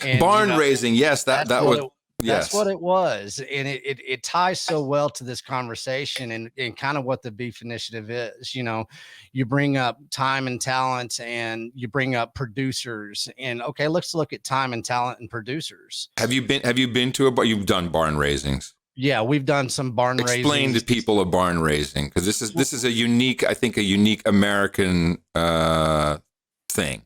and Barn raising, yes, that's that what would it that's yes. what it was, and it ties so well to this conversation and kind of what the Beef Initiative is. You bring up time and talent, and you bring up producers, and okay, let's look at time and talent and producers. Have you been to a bar? You've done barn raisings. Yeah, we've done some barn Explain to raisings. people a barn raising because this is a unique, I think, a unique American thing.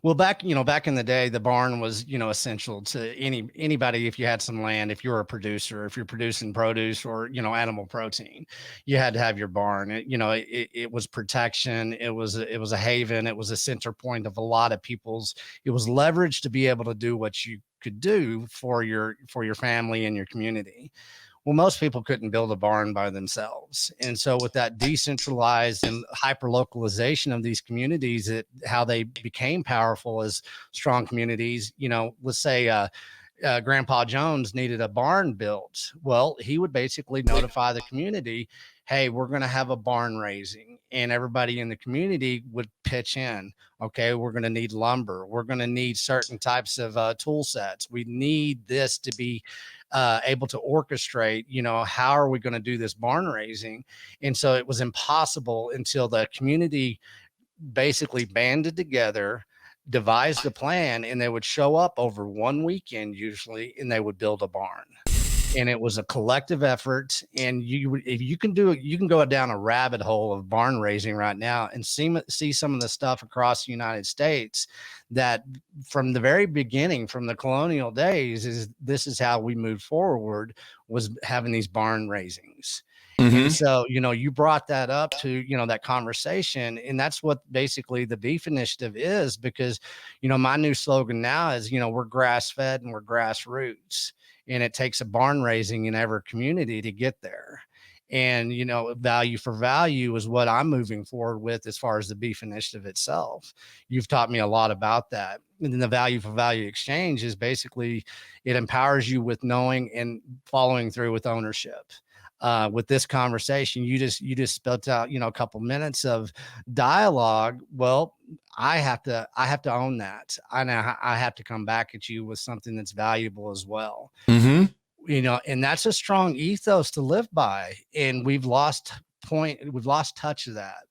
Well, back in the day, the barn was, essential to anybody. If you had some land, if you're a producer, if you're producing produce or, animal protein, you had to have your barn. It was protection. It was a haven. It was a center point of a lot of people's. It was leverage to be able to do what you could do for your family and your community. Well, most people couldn't build a barn by themselves. And so with that decentralized and hyper localization of these communities, how they became powerful as strong communities, let's say Grandpa Jones needed a barn built. Well, he would basically notify the community, hey, we're going to have a barn raising. And everybody in the community would pitch in. Okay, we're going to need lumber. We're going to need certain types of tool sets. We need this to be able to orchestrate, how are we going to do this barn raising? And so it was impossible until the community basically banded together, devised a plan, and they would show up over one weekend usually, and they would build a barn. And it was a collective effort. And if you can do it, you can go down a rabbit hole of barn raising right now and see some of the stuff across the United States that from the very beginning, from the colonial days, this is how we moved forward, was having these barn raisings. And Mm-hmm. so, you brought that up to, that conversation. And that's what basically the Beef Initiative is, because, my new slogan now is, we're grass fed and we're grassroots. And it takes a barn raising in every community to get there. And, value for value is what I'm moving forward with as far as the Beef Initiative itself. You've taught me a lot about that. And then the value for value exchange is basically, it empowers you with knowing and following through with ownership. With this conversation, you just spelled out, a couple minutes of dialogue. Well, I have to own that. I have to come back at you with something that's valuable as well. Mm-hmm. And that's a strong ethos to live by. And we've lost touch of that.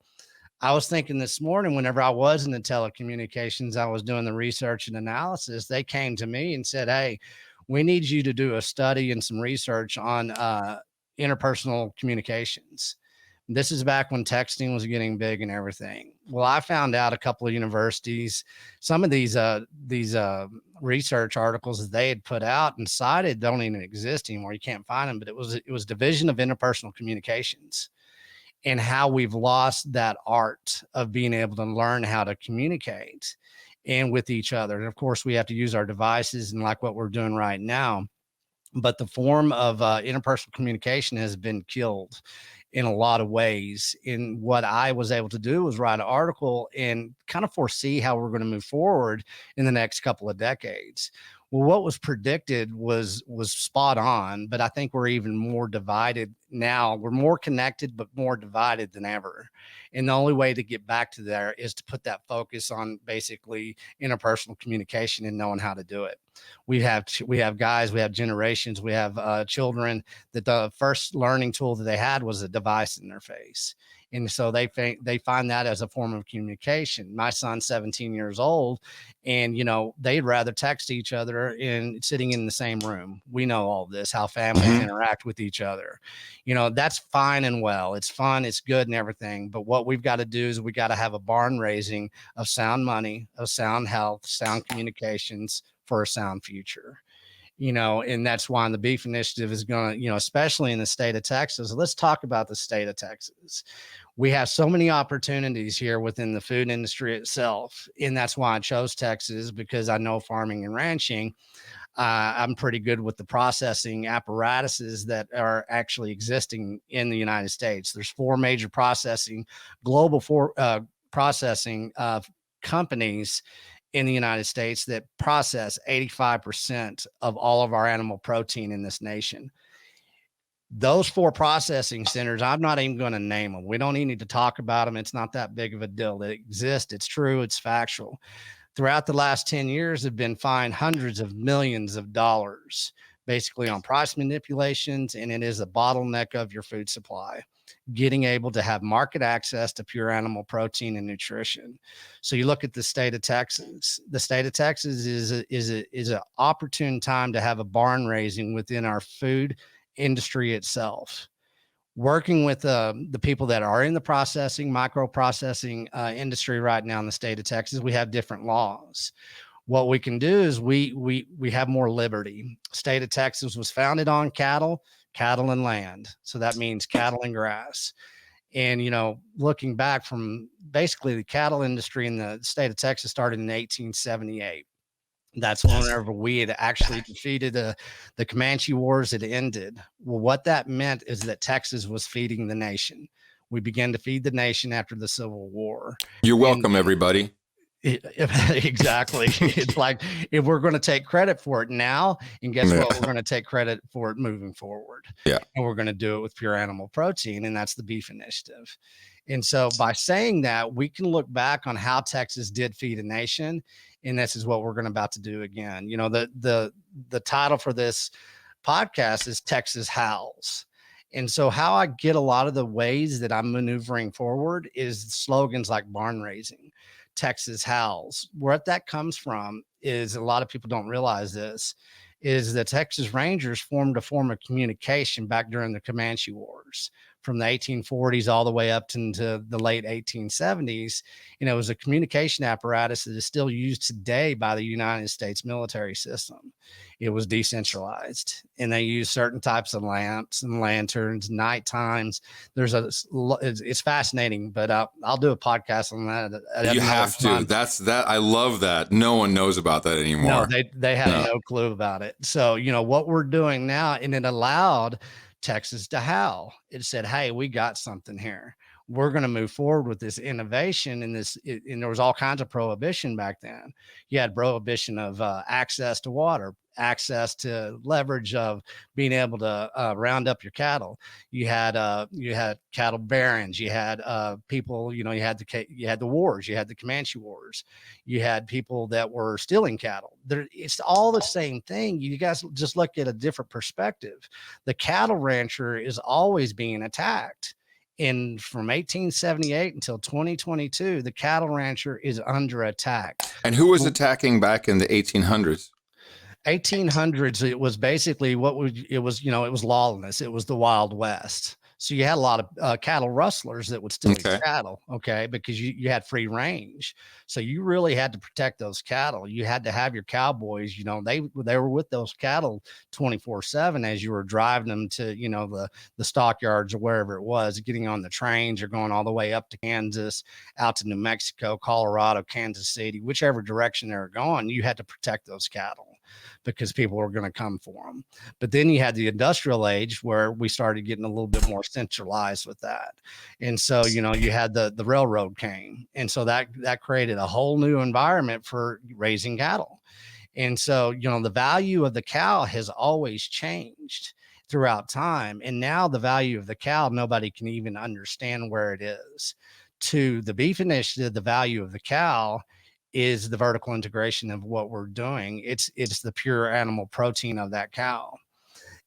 I was thinking this morning, whenever I was in the telecommunications, I was doing the research and analysis. They came to me and said, hey, we need you to do a study and some research on interpersonal communications. This is back when texting was getting big and everything. Well, I found out a couple of universities, some of these research articles that they had put out and cited don't even exist anymore. You can't find them, but it was Division of Interpersonal Communications, and how we've lost that art of being able to learn how to communicate and with each other. And of course, we have to use our devices and like what we're doing right now. But the form of interpersonal communication has been killed in a lot of ways. And what I was able to do was write an article and kind of foresee how we're going to move forward in the next couple of decades. Well, what was predicted was spot on, but I think we're even more divided now. We're more connected, but more divided than ever. And the only way to get back to there is to put that focus on basically interpersonal communication and knowing how to do it. We have guys, we have generations, we have children that the first learning tool that they had was a device in their face. And so they find that as a form of communication. My son's 17 years old, and they'd rather text each other in sitting in the same room. We know all this, how families interact with each other. That's fine and well. It's fun, it's good and everything. But what we've got to do is we got to have a barn raising of sound money, of sound health, sound communications for a sound future. And that's why the beef initiative is going to, especially in the state of Texas. Let's talk about the state of Texas. We have so many opportunities here within the food industry itself. And that's why I chose Texas, because I know farming and ranching. I'm pretty good with the processing apparatuses that are actually existing in the United States. There's four major global processing companies in the United States that process 85% of all of our animal protein in this nation. Those four processing centers, I'm not even going to name them. We don't even need to talk about them. It's not that big of a deal. They exist. It's true. It's factual. Throughout the last 10 years, have been fined hundreds of millions of dollars, basically on price manipulations, and it is a bottleneck of your food supply, getting able to have market access to pure animal protein and nutrition. So you look at the state of Texas. The state of Texas is an opportune time to have a barn raising within our food industry itself. Working with the people that are in the micro processing industry right now in the state of Texas, we have different laws. What we can do is we have more liberty. State of Texas was founded on cattle and land. So that means cattle and grass. And, looking back from basically the cattle industry in the state of Texas started in 1878. That's whenever we had actually defeated the Comanche Wars had ended. Well, what that meant is that Texas was feeding the nation. We began to feed the nation after the Civil War. You're welcome, everybody. Exactly. It's like, if we're going to take credit for it now, and guess what? We're going to take credit for it moving forward. Yeah. And we're going to do it with pure animal protein, and that's the beef initiative. And so by saying that, we can look back on how Texas did feed a nation, and this is what we're going to about to do again. The title for this podcast is Texas Howls. And so how I get a lot of the ways that I'm maneuvering forward is slogans like barn raising, Texas Howls. Where that comes from is, a lot of people don't realize this, is the Texas Rangers formed a form of communication back during the Comanche Wars from the 1840s all the way up into the late 1870s. It was a communication apparatus that is still used today by the United States military system. It was decentralized, and they use certain types of lamps and lanterns, night times. It's fascinating, but I'll do a podcast on that. You have to. That. I love that. No one knows about that anymore. No, they have no clue about it. So, what we're doing now, and it allowed Texas to howl. It said, hey, we got something here. We're going to move forward with this innovation. And there was all kinds of prohibition back then. You had prohibition of access to water, access to leverage of being able to round up your cattle. You had cattle barons. You had people. You had the wars. You had the Comanche Wars. You had people that were stealing cattle. It's all the same thing. You guys just look at a different perspective. The cattle rancher is always being attacked. And from 1878 until 2022, the cattle rancher is under attack. And who was attacking back in the 1800s? 1800s, it was basically it was lawlessness. It was the Wild West. So you had a lot of cattle rustlers that would steal your cattle, because you had free range. So you really had to protect those cattle. You had to have your cowboys, they were with those cattle 24/7 as you were driving them to, the stockyards or wherever it was, getting on the trains or going all the way up to Kansas, out to New Mexico, Colorado, Kansas City, whichever direction they were going. You had to protect those cattle because people were going to come for them. But then you had the industrial age where we started getting a little bit more centralized with that. And so, you had the railroad came. And so that created a whole new environment for raising cattle. And so, the value of the cow has always changed throughout time. And now the value of the cow, nobody can even understand where it is. To the beef initiative, the value of the cow is the vertical integration of what we're doing. It's the pure animal protein of that cow.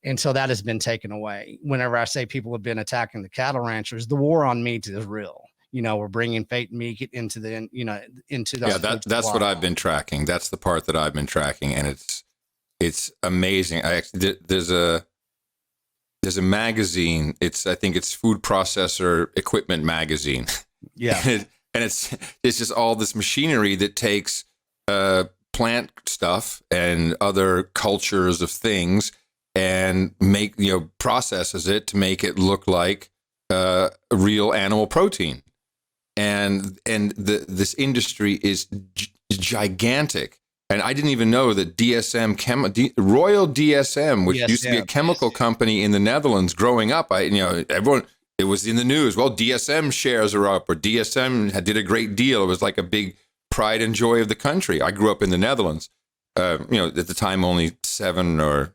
And so that has been taken away. Whenever I say people have been attacking the cattle ranchers, the war on meat is real. We're bringing fake meat into the, into the, that's what I've been tracking. That's the part that I've been tracking. And it's amazing. There's a magazine. I think it's Food Processor Equipment Magazine. Yeah. and it's just all this machinery that takes plant stuff and other cultures of things and processes it to make it look like real animal protein. And this industry is gigantic. And I didn't even know that Royal DSM, which used to be a chemical company in the Netherlands growing up, everyone, it was in the news. Well, DSM shares are up, or DSM did a great deal. It was like a big pride and joy of the country. I grew up in the Netherlands. At the time, only 7 or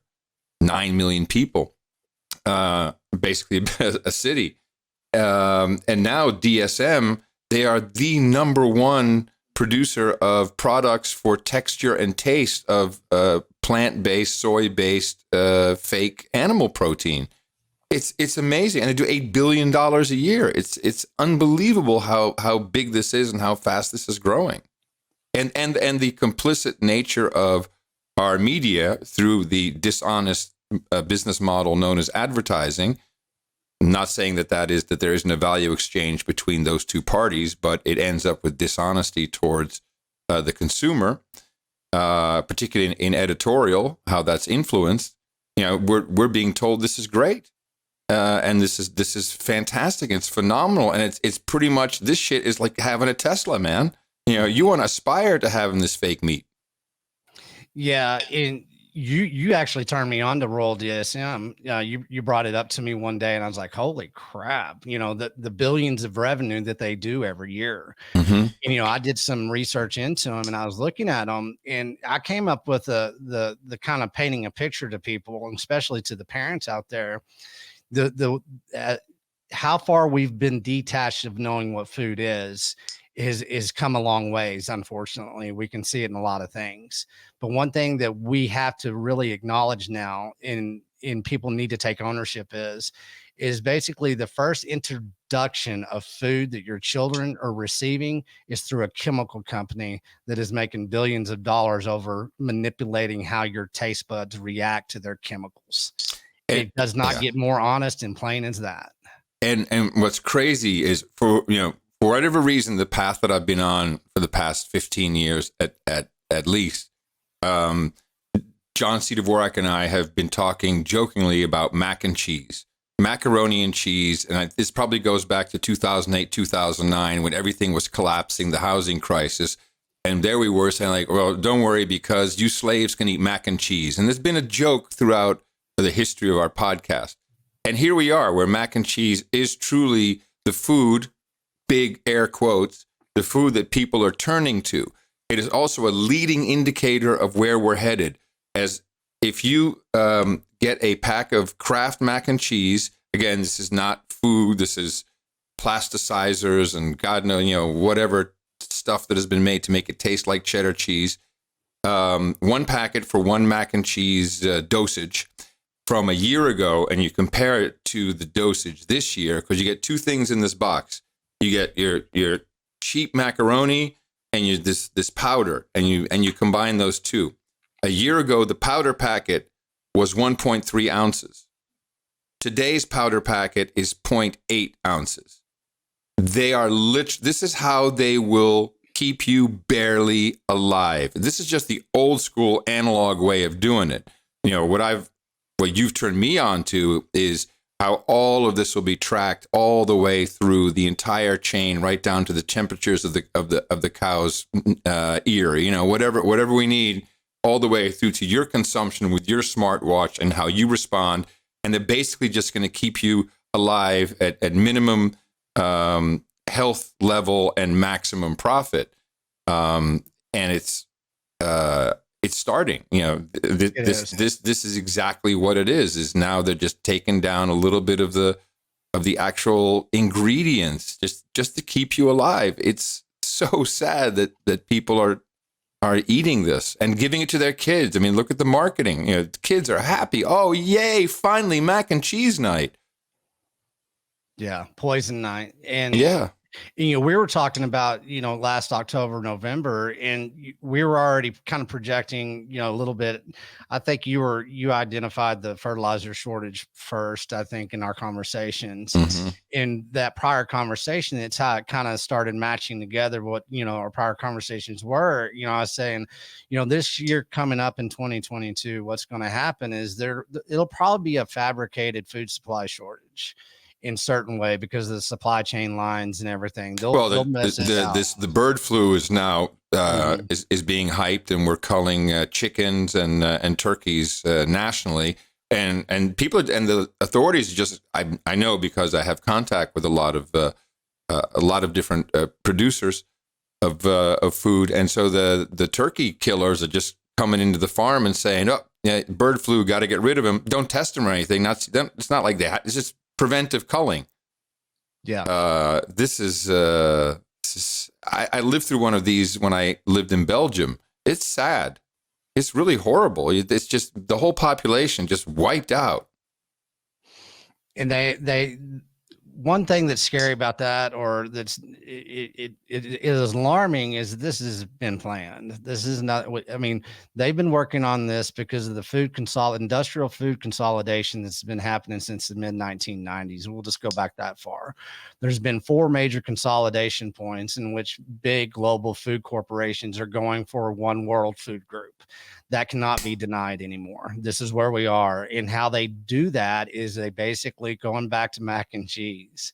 9 million people, basically a city. And now DSM, they are the number one producer of products for texture and taste of plant-based, soy-based, fake animal protein. It's amazing, and they do $8 billion a year. It's unbelievable how big this is and how fast this is growing, and the complicit nature of our media through the dishonest business model known as advertising. I'm not saying that there isn't a value exchange between those two parties, but it ends up with dishonesty towards the consumer, particularly in editorial, how that's influenced. We're being told this is great. And this is fantastic. It's phenomenal. And it's pretty much, this shit is like having a Tesla, man. You want to aspire to having this fake meat. Yeah. And you actually turned me on to Royal DSM. You brought it up to me one day and I was like, holy crap, the billions of revenue that they do every year. Mm-hmm. And, I did some research into them and I was looking at them and I came up with the kind of painting a picture to people, especially to the parents out there. How far we've been detached of knowing what food is come a long ways. Unfortunately, we can see it in a lot of things, but one thing that we have to really acknowledge now in people need to take ownership is basically the first introduction of food that your children are receiving is through a chemical company that is making billions of dollars over manipulating how your taste buds react to their chemicals. It does not get more honest and plain as that. And what's crazy is for whatever reason, the path that I've been on for the past 15 years at least, John C. Dvorak and I have been talking jokingly about mac and cheese, macaroni and cheese. And this probably goes back to 2008, 2009, when everything was collapsing, the housing crisis. And there we were saying like, well, don't worry because you slaves can eat mac and cheese. And there's been a joke throughout the history of our podcast. And here we are where mac and cheese is truly the food, big air quotes, the food that people are turning to. It is also a leading indicator of where we're headed. As if you get a pack of Kraft mac and cheese, again, this is not food, this is plasticizers and God knows, whatever stuff that has been made to make it taste like cheddar cheese. One packet for one mac and cheese dosage from a year ago, and you compare it to the dosage this year, because you get two things in this box. You get your cheap macaroni and this powder, and you combine those two. A year ago, the powder packet was 1.3 ounces. Today's powder packet is 0.8 ounces. They are this is how they will keep you barely alive. This is just the old school analog way of doing it. What you've turned me on to is how all of this will be tracked all the way through the entire chain, right down to the temperatures of the cow's ear. Whatever we need, all the way through to your consumption with your smartwatch and how you respond, and they're basically just going to keep you alive at minimum health level and maximum profit. And it's starting. It is. This is exactly what it is. Is now they're just taking down a little bit of the actual ingredients just to keep you alive. It's so sad that people are eating this and giving it to their kids. I mean, look at the marketing. The kids are happy. Oh, yay! Finally, mac and cheese night. Yeah, poison night. And yeah. we were talking about, last October, November, and we were already kind of projecting, a little bit. I think you identified the fertilizer shortage first, I think, in our conversations. Mm-hmm. In that prior conversation, it's how it kind of started matching together what, our prior conversations were. I was saying, this year coming up in 2022, what's going to happen is it'll probably be a fabricated food supply shortage in certain way because of the supply chain lines and everything. They'll mess it out. The bird flu is now is being hyped, and we're culling chickens and turkeys nationally, and people and the authorities just I know because I have contact with a lot of different producers of food, and so the turkey killers are just coming into the farm and saying, oh, yeah, bird flu, got to get rid of them. Don't test them or anything. It's not like that. It's just preventive culling. Yeah. This is I lived through one of these when I lived in Belgium. It's sad. It's really horrible. It's just the whole population just wiped out. And they one thing that's scary about that, or it is alarming, is this has been planned. This is not, I mean, they've been working on this because of the industrial food consolidation that's been happening since the mid 1990s. We'll just go back that far. There's been 4 major consolidation points in which big global food corporations are going for one world food group. That cannot be denied anymore. This is where we are. And how they do that is they basically, going back to mac and cheese.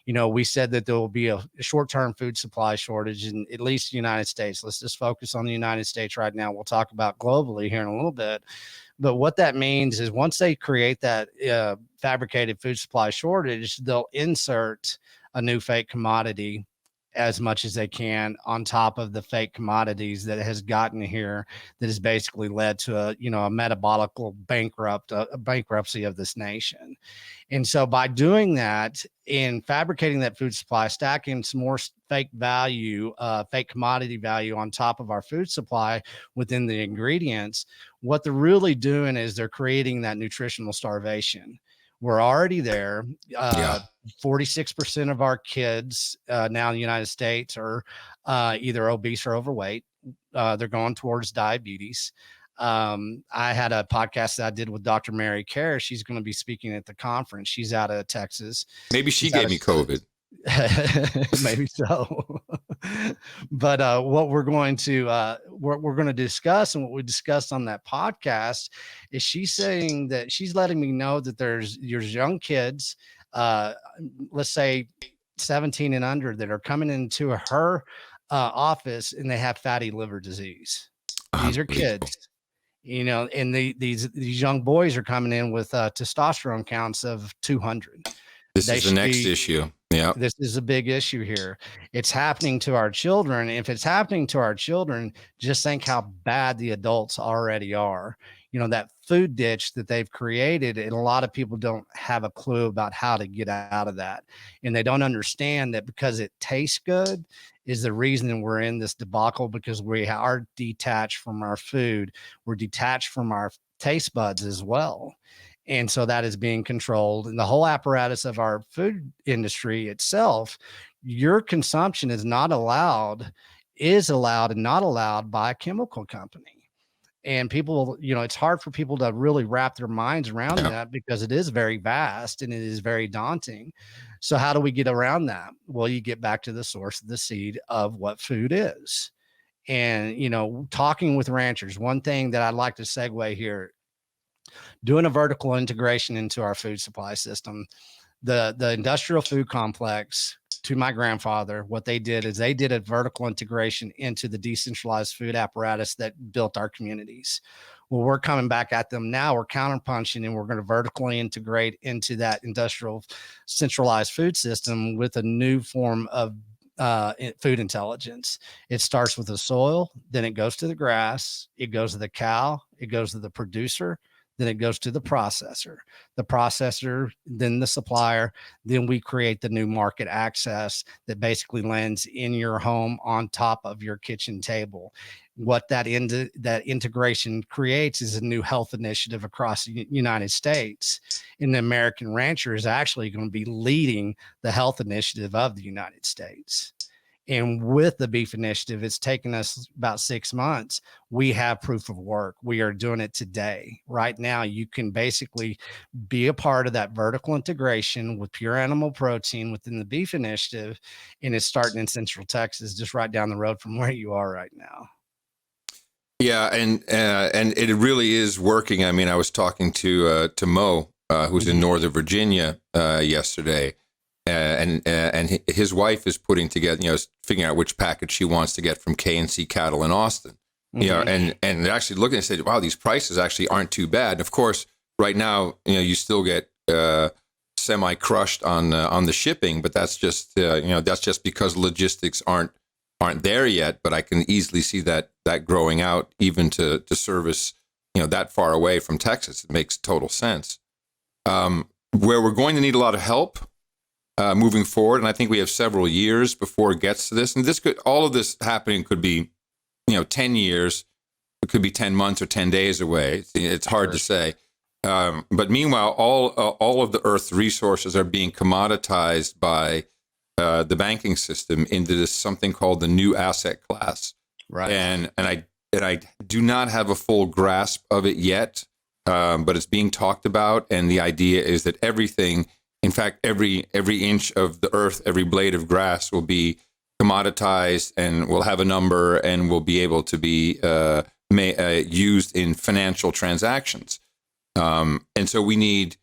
We said that there will be a short-term food supply shortage in at least the United States. Let's just focus on the United States right now. We'll talk about globally here in a little bit. But what that means is once they create that fabricated food supply shortage, they'll insert a new fake commodity as much as they can on top of the fake commodities that has gotten here, that has basically led to a metabolical bankruptcy of this nation. And so by doing that and fabricating that food supply, stacking some more fake commodity value on top of our food supply within the ingredients, what they're really doing is they're creating that nutritional starvation. We're already there. 46% of our kids now in the United States are either obese or overweight. They're going towards diabetes. I had a podcast that I did with Dr. Mary Kerr. She's going to be speaking at the conference. She's out of Texas. Maybe she gave me COVID. Maybe so. But what we're going to discuss, and what we discussed on that podcast, is she's saying that she's letting me know that there's young kids, let's say 17 and under, that are coming into her office and they have fatty liver disease. These are kids, and these young boys are coming in with testosterone counts of 200. This is the next issue. Yeah. This is a big issue here. It's happening to our children. If it's happening to our children, just think how bad the adults already are. That food ditch that they've created, and a lot of people don't have a clue about how to get out of that. And they don't understand that because it tastes good is the reason we're in this debacle, because we are detached from our food. We're detached from our taste buds as well. And so that is being controlled. And the whole apparatus of our food industry itself, your consumption is allowed and not allowed by a chemical company. And people, it's hard for people to really wrap their minds around that, because it is very vast and it is very daunting. So how do we get around that? Well, you get back to the source of the seed of what food is. And, talking with ranchers, one thing that I'd like to segue here, doing a vertical integration into our food supply system, the industrial food complex, to my grandfather, what they did is they did a vertical integration into the decentralized food apparatus that built our communities. Well, we're coming back at them now. We're counterpunching, and we're going to vertically integrate into that industrial centralized food system with a new form of food intelligence. It starts with the soil, then it goes to the grass, it goes to the cow, it goes to the producer, then it goes to the processor, then the supplier, then we create the new market access that basically lands in your home on top of your kitchen table. What that integration creates is a new health initiative across the United States. And the American rancher is actually going to be leading the health initiative of the United States. And with the beef initiative, it's taken us about 6 months. We have proof of work. We are doing it today. Right now, you can basically be a part of that vertical integration with pure animal protein within the beef initiative. And it's starting in Central Texas, just right down the road from where you are right now. Yeah, and it really is working. I mean, I was talking to Mo, who's in Northern Virginia yesterday, and his wife is putting together, figuring out which package she wants to get from K&C Cattle in Austin. And they're actually looking and said, wow, these prices actually aren't too bad. And of course, right now, you still get semi-crushed on the shipping, but that's just that's just because logistics aren't there yet. But I can easily see that growing out even to service that far away from Texas. It makes total sense. Where we're going to need a lot of help moving forward, and I think we have several years before it gets to this. And all of this happening could be 10 years, it could be 10 months or 10 days away. It's hard to say. But meanwhile, all of the Earth's resources are being commoditized by the banking system into this something called the new asset class. Right. And I do not have a full grasp of it yet, but it's being talked about. And the idea is that everything, in fact, every inch of the earth, every blade of grass will be commoditized and will have a number and will be able to be used in financial transactions. And so we need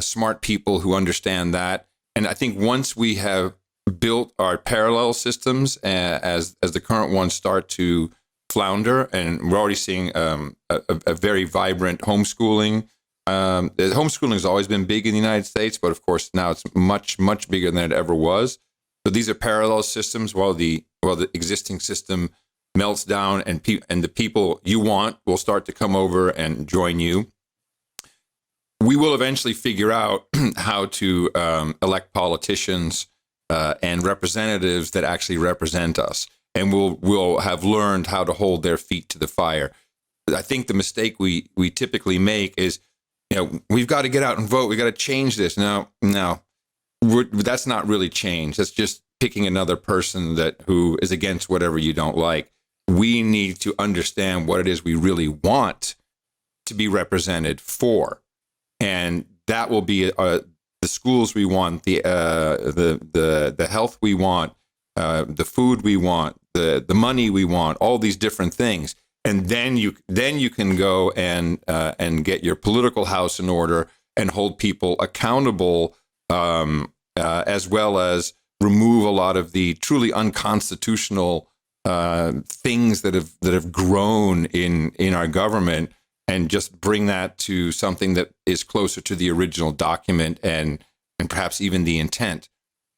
smart people who understand that. And I think once we have built our parallel systems as the current ones start to flounder, and we're already seeing a very vibrant homeschooling. Homeschooling has always been big in the United States, but of course now it's much, much bigger than it ever was. So these are parallel systems while the existing system melts down, and the people you want will start to come over and join you. We will eventually figure out how to elect politicians and representatives that actually represent us, and we'll have learned how to hold their feet to the fire. I think the mistake we typically make is, we've got to get out and vote. We got to change this. No, that's not really change. That's just picking another person who is against whatever you don't like. We need to understand what it is we really want to be represented for. And that will be the schools we want, the health we want, the food we want, the money we want, all these different things. And then you can go and get your political house in order and hold people accountable, as well as remove a lot of the truly unconstitutional things that have grown in our government, and just bring that to something that is closer to the original document and perhaps even the intent.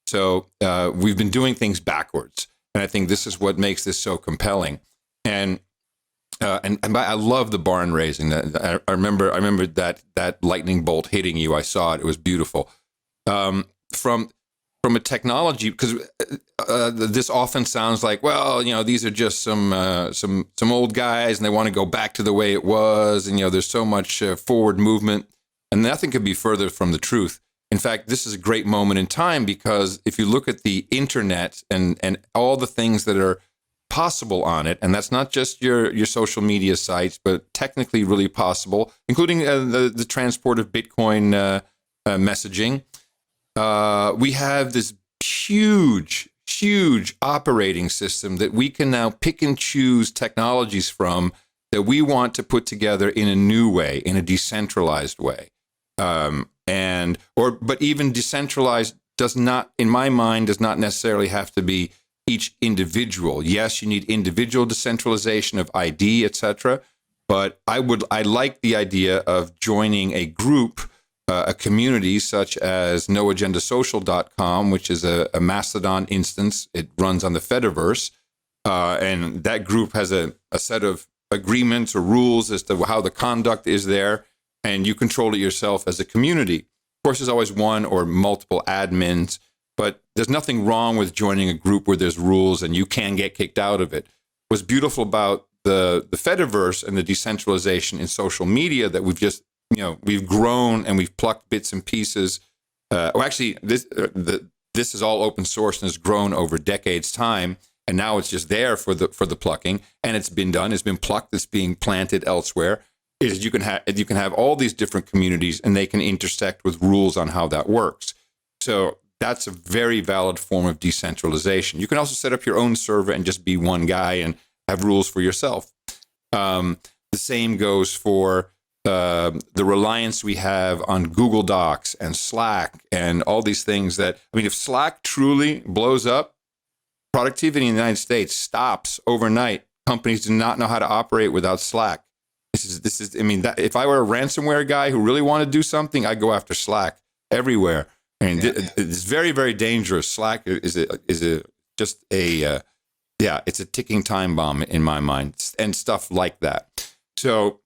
So we've been doing things backwards, and I think this is what makes this so compelling. And I love the barn raising. I remember that lightning bolt hitting you. I saw it. It was beautiful. From a technology, because this often sounds like, well, these are just some old guys and they want to go back to the way it was, and there's so much forward movement, and nothing could be further from the truth. In fact, this is a great moment in time, because if you look at the internet and all the things that are possible on it, and that's not just your social media sites, but technically really possible, including the transport of Bitcoin messaging. We have this huge operating system that we can now pick and choose technologies from that we want to put together in a new way, in a decentralized way. But even decentralized does not, in my mind, does not necessarily have to be each individual. Yes, you need individual decentralization of ID, etc. But I like the idea of joining a group a community such as noagendasocial.com, which is a Mastodon instance. It runs on the Fediverse. And that group has a set of agreements or rules as to how the conduct is there, and you control it yourself as a community. Of course, there's always one or multiple admins, but there's nothing wrong with joining a group where there's rules and you can get kicked out of it. What's beautiful about the Fediverse and the decentralization in social media that we've grown and we've plucked bits and pieces. This is all open source and has grown over decades' time. And now it's just there for the plucking, and it's been done. It's been plucked. It's being planted elsewhere. Is you can have all these different communities, and they can intersect with rules on how that works. So that's a very valid form of decentralization. You can also set up your own server and just be one guy and have rules for yourself. The same goes for the reliance we have on Google Docs and Slack and all these things that, I mean, if Slack truly blows up, productivity in the United States stops overnight. Companies do not know how to operate without Slack. This is. I mean, if I were a ransomware guy who really wanted to do something, I'd go after Slack everywhere. I mean, it's very, very dangerous. Slack is it's a ticking time bomb in my mind, and stuff like that. So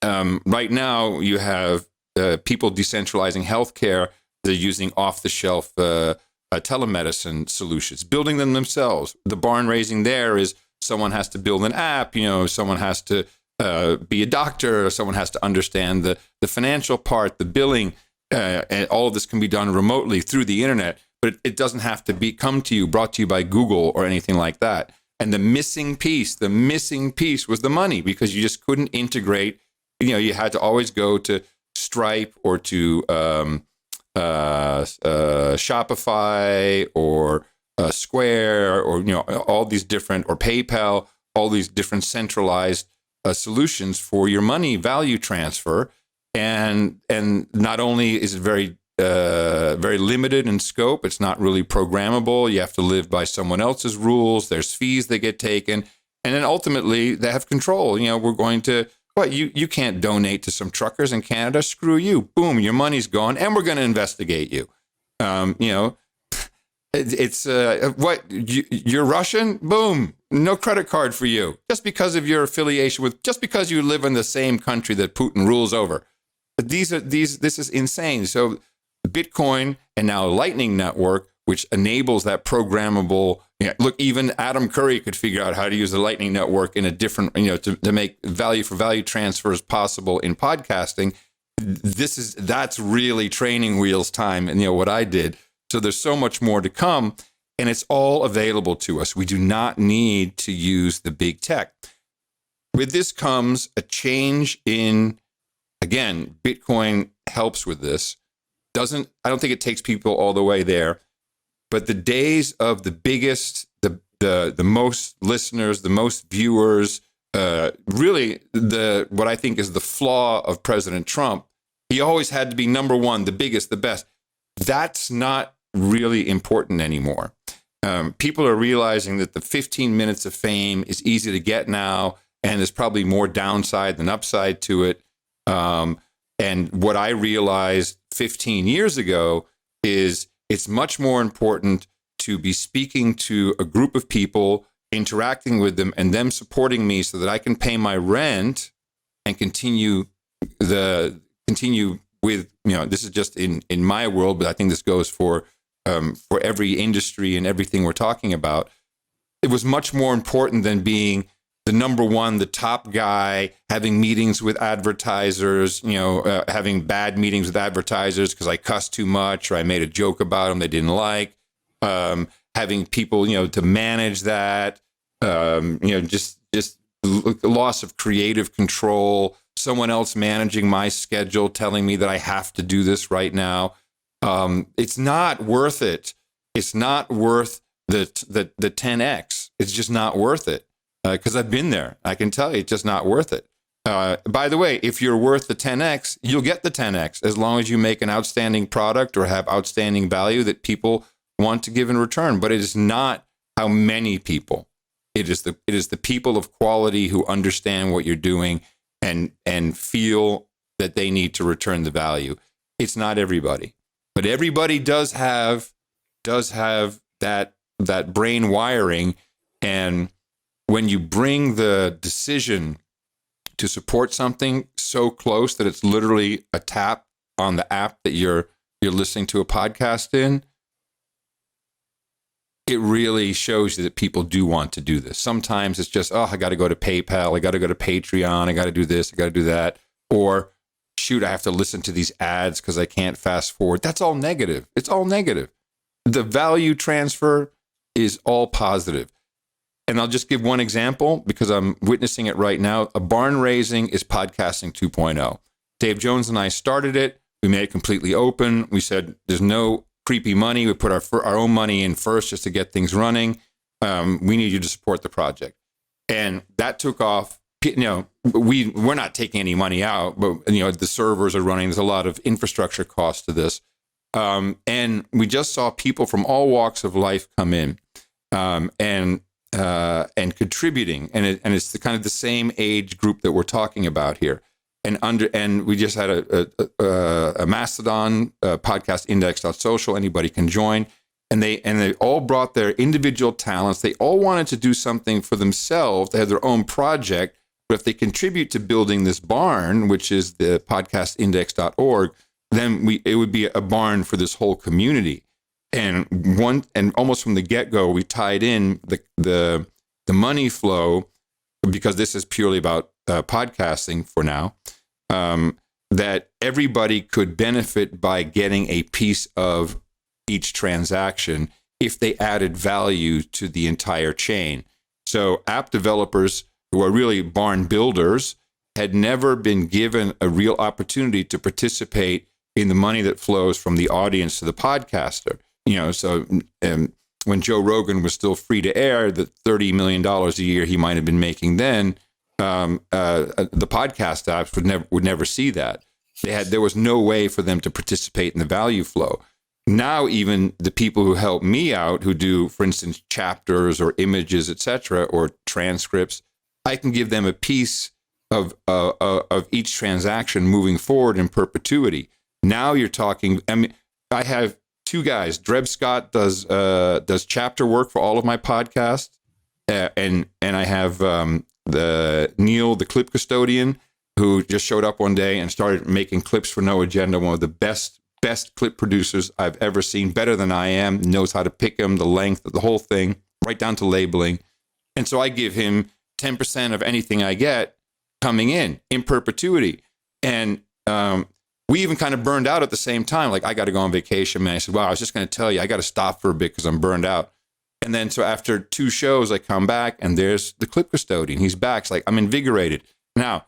right now you have people decentralizing healthcare. They're using off-the-shelf telemedicine solutions, building them themselves. The barn raising there is someone has to build an app, someone has to be a doctor, or someone has to understand the financial part, the billing, and all of this can be done remotely through the internet, but it doesn't have to come to you, brought to you by Google or anything like that. And the missing piece was the money, because you just couldn't integrate. You had to always go to Stripe or to Shopify or Square or all these different, or PayPal, all these different centralized solutions for your money value transfer, and not only is it very limited in scope, it's not really programmable. You have to live by someone else's rules. There's fees that get taken, and then ultimately they have control. We're going to. What, you can't donate to some truckers in Canada? Screw you. Boom, your money's gone, and we're going to investigate you. You're Russian? Boom, no credit card for you. Just because of your affiliation just because you live in the same country that Putin rules over. This is insane. So Bitcoin and now Lightning Network, which enables that programmable. Look, even Adam Curry could figure out how to use the Lightning Network in a different, to make value for value transfers possible in podcasting. That's really training wheels time, and what I did. So there's so much more to come, and it's all available to us. We do not need to use the big tech. With this comes a change in, again, Bitcoin helps with this. I don't think it takes people all the way there. But the days of the biggest, the most listeners, the most viewers, really what I think is the flaw of President Trump, he always had to be number one, the biggest, the best. That's not really important anymore. People are realizing that the 15 minutes of fame is easy to get now, and there's probably more downside than upside to it. And what I realized 15 years ago is it's much more important to be speaking to a group of people, interacting with them, and them supporting me so that I can pay my rent and continue with, this is just in my world, but I think this goes for every industry and everything we're talking about. It was much more important than being the number one, the top guy, having meetings with advertisers, having bad meetings with advertisers because I cussed too much or I made a joke about them they didn't like, having people, to manage that, just loss of creative control, someone else managing my schedule, telling me that I have to do this right now. It's not worth it. It's not worth the 10X. It's just not worth it. Because I've been there. I can tell you it's just not worth it. By the way, if you're worth the 10X, you'll get the 10X as long as you make an outstanding product or have outstanding value that people want to give in return. But it is not how many people. It is the people of quality who understand what you're doing and feel that they need to return the value. It's not everybody, but everybody does have that brain wiring. And when you bring the decision to support something so close that it's literally a tap on the app that you're listening to a podcast in, it really shows you that people do want to do this. Sometimes it's just, I got to go to PayPal, I got to go to Patreon, I got to do this, I got to do that, or shoot, I have to listen to these ads because I can't fast forward. That's all negative. It's all negative. The value transfer is all positive. And I'll just give one example because I'm witnessing it right now. A barn raising is podcasting 2.0. Dave Jones and I started it. We made it completely open. We said there's no creepy money. We put our own money in first just to get things running. We need you to support the project. And that took off. We're not taking any money out, but the servers are running. There's a lot of infrastructure costs to this. And we just saw people from all walks of life come in and contributing. And it's the kind of the same age group that we're talking about here. And we just had a Mastodon podcast, index.social. Anybody can join. And they all brought their individual talents. They all wanted to do something for themselves. They had their own project. But if they contribute to building this barn, which is the podcastindex.org, then it would be a barn for this whole community. And almost from the get-go, we tied in the money flow, because this is purely about podcasting for now, that everybody could benefit by getting a piece of each transaction if they added value to the entire chain. So app developers who are really barn builders had never been given a real opportunity to participate in the money that flows from the audience to the podcaster. So when Joe Rogan was still free to air, the $30 million a year he might have been making then, the podcast apps would never see that. There was no way for them to participate in the value flow. Now, even the people who help me out, who do, for instance, chapters or images, etc., or transcripts, I can give them a piece of each transaction moving forward in perpetuity. Now you're talking. I have two guys. Dreb Scott does chapter work for all of my podcasts, and I have the Neil, the clip custodian, who just showed up one day and started making clips for No Agenda. One of the best clip producers I've ever seen, better than I am. Knows how to pick them, the length, the whole thing, right down to labeling. And so I give him 10% of anything I get coming in perpetuity. And we even kind of burned out at the same time. Like, I got to go on vacation, man. I said, wow, I was just going to tell you, I got to stop for a bit because I'm burned out. And then so after 2 shows, I come back and there's the clip custodian. He's back. It's like, I'm invigorated. Now,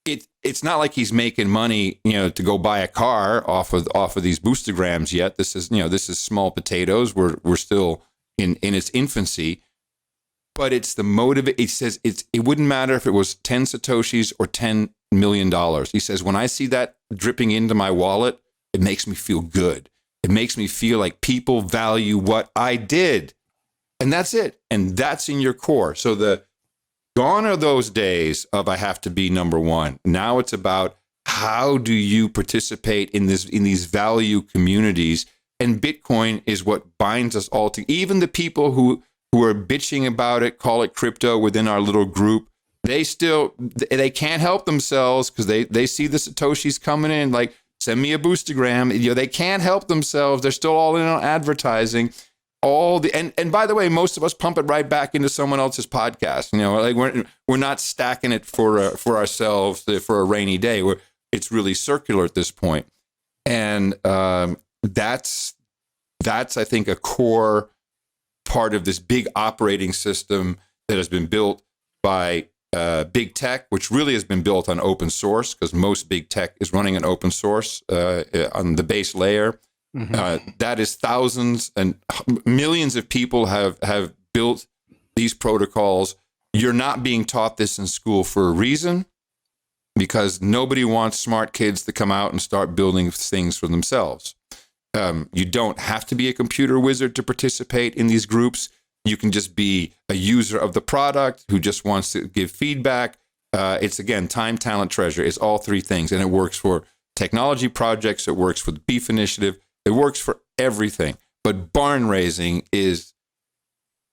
it's not like he's making money, to go buy a car off of these boostergrams yet. This is small potatoes. We're still in its infancy. But it's the motive. It says it wouldn't matter if it was 10 Satoshis or $10 million. He says, when I see that dripping into my wallet, it makes me feel good. It makes me feel like people value what I did. And that's it. And that's in your core. So gone are those days of I have to be number one. Now it's about how do you participate in these value communities? And Bitcoin is what binds us all together. Even the people who are bitching about it, call it crypto within our little group, they can't help themselves because they see the Satoshis coming in, like, send me a boostergram. They can't help themselves. They're still all in on advertising. And by the way, most of us pump it right back into someone else's podcast. Like we're not stacking it for ourselves for a rainy day. It's really circular at this point. And that's I think a core part of this big operating system that has been built by big tech, which really has been built on open source, because most big tech is running an open source on the base layer. Mm-hmm. That is thousands and millions of people have built these protocols. You're not being taught this in school for a reason, because nobody wants smart kids to come out and start building things for themselves. You don't have to be a computer wizard to participate in these groups. You can just be a user of the product who just wants to give feedback. It's, again, time, talent, treasure. It's all 3 things, and it works for technology projects. It works for the beef initiative. It works for everything. But barn raising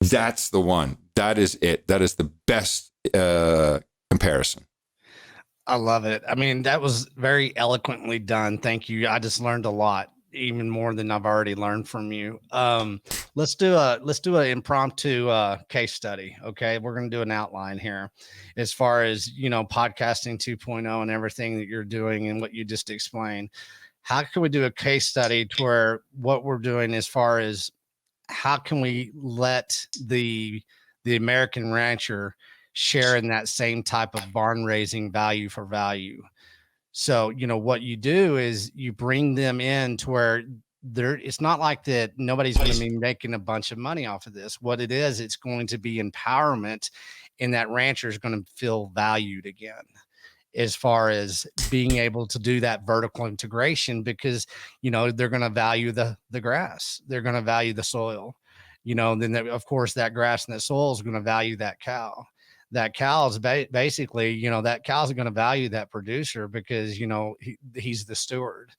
that's the one. That is it. That is the best comparison. I love it. I mean, that was very eloquently done. Thank you. I just learned a lot, even more than I've already learned from you. Let's do an impromptu case study. Okay, we're going to do an outline here, as far as podcasting 2.0 and everything that you're doing and what you just explained. How can we do a case study to where what we're doing, as far as how can we let the American rancher share in that same type of barn raising value for value? So, what you do is you bring them in to where it's not like that nobody's going to be making a bunch of money off of this. What it is, it's going to be empowerment, and that rancher is going to feel valued again, as far as being able to do that vertical integration, because they're going to value the grass, they're going to value the soil, then of course that grass and that soil is going to value that cow. That cow is basically, that cow's going to value that producer, because he's the steward.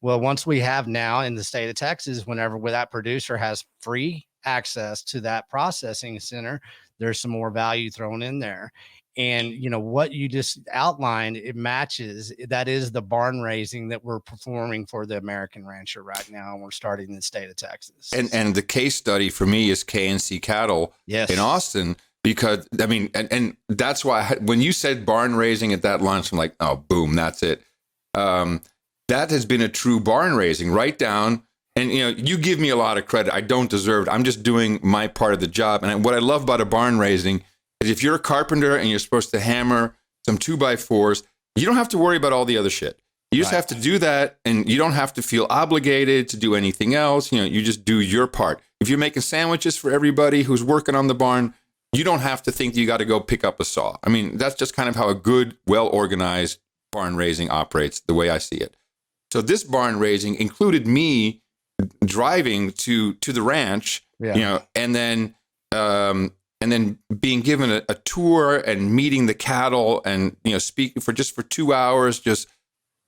Well, once we have now in the state of Texas, whenever that producer has free access to that processing center, there's some more value thrown in there. And what you just outlined, it matches. That is the barn raising that we're performing for the American rancher right now, and we're starting in the state of Texas. And the case study for me is KNC Cattle in Austin, because I mean, and that's why when you said barn raising at that lunch, I'm like, oh, boom, that's it. That has been a true barn raising, right down. And you give me a lot of credit. I don't deserve it. I'm just doing my part of the job. And what I love about a barn raising, if you're a carpenter and you're supposed to hammer some 2x4s, you don't have to worry about all the other shit. You just have to do that, and you don't have to feel obligated to do anything else. You just do your part. If you're making sandwiches for everybody who's working on the barn, you don't have to think you got to go pick up a saw. I mean, that's just kind of how a good, well-organized barn raising operates, the way I see it. So this barn raising included me driving to the ranch, and then being given a tour and meeting the cattle, and speaking for 2 hours, just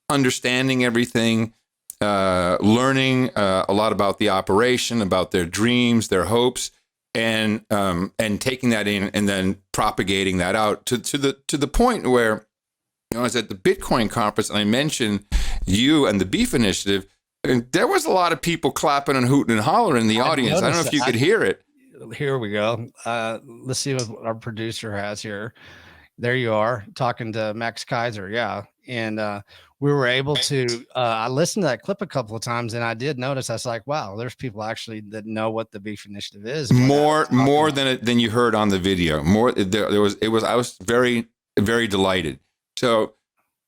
understanding everything, learning a lot about the operation, about their dreams, their hopes, and taking that in and then propagating that out to the point where I was at the Bitcoin conference and I mentioned you and the Beef Initiative, and there was a lot of people clapping and hooting and hollering in the audience. I don't know if you could hear it. Here we go. Let's see what our producer has here. There you are, talking to Max Kaiser. Yeah. And we were able to, I listened to that clip a couple of times, and I did notice, I was like, wow, there's people actually that know what the Beef Initiative is. More than you heard on the video. I was very, very delighted. So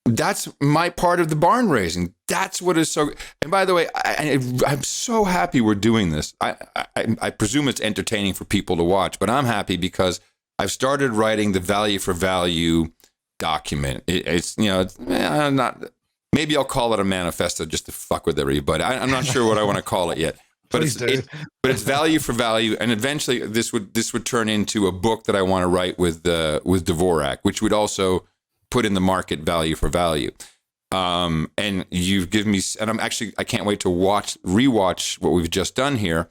that's my part of the barn raising. That's what is so. And by the way, I'm so happy we're doing this. I presume it's entertaining for people to watch, but I'm happy because I've started writing the value for value document. It's not. Maybe I'll call it a manifesto just to fuck with everybody. I'm not sure what I want to call it yet. But it's value for value, and eventually this would turn into a book that I want to write with Dvorak, which would also put in the market value for value. And you've given me, and I can't wait to rewatch what we've just done here,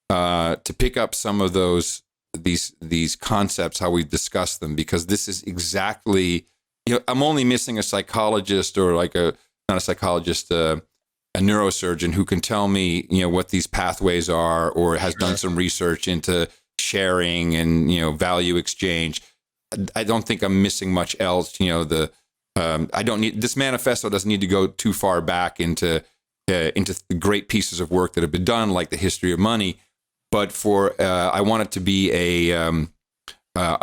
to pick up some of these concepts, how we discuss them, because this is exactly, I'm only missing a psychologist, or not a psychologist, a neurosurgeon who can tell me, what these pathways are, or has done some research into sharing and, value exchange. I don't think I'm missing much else. I don't need, this manifesto doesn't need to go too far back into great pieces of work that have been done, like the history of money. But I want it to be a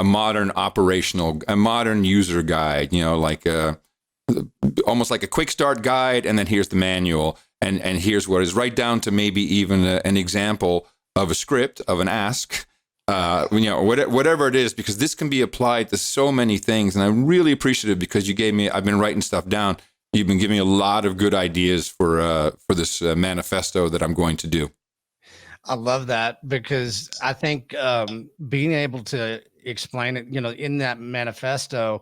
modern user guide, almost like a quick start guide, and then here's the manual, and here's what is, right down to maybe even an example of a script, of an ask, whatever it is, because this can be applied to so many things. And I'm really appreciative because I've been writing stuff down. You've been giving me a lot of good ideas for this manifesto that I'm going to do. I love that, because I think being able to explain it, in that manifesto,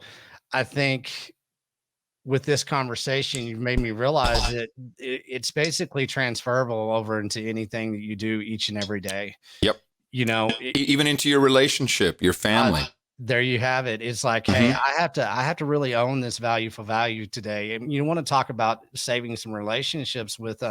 I think with this conversation, you've made me realize that it's basically transferable over into anything that you do each and every day. Yep. You know, Even into your relationship, your family. there you have it. It's like, hey, I have to really own this value for value today. And you want to talk about saving some relationships with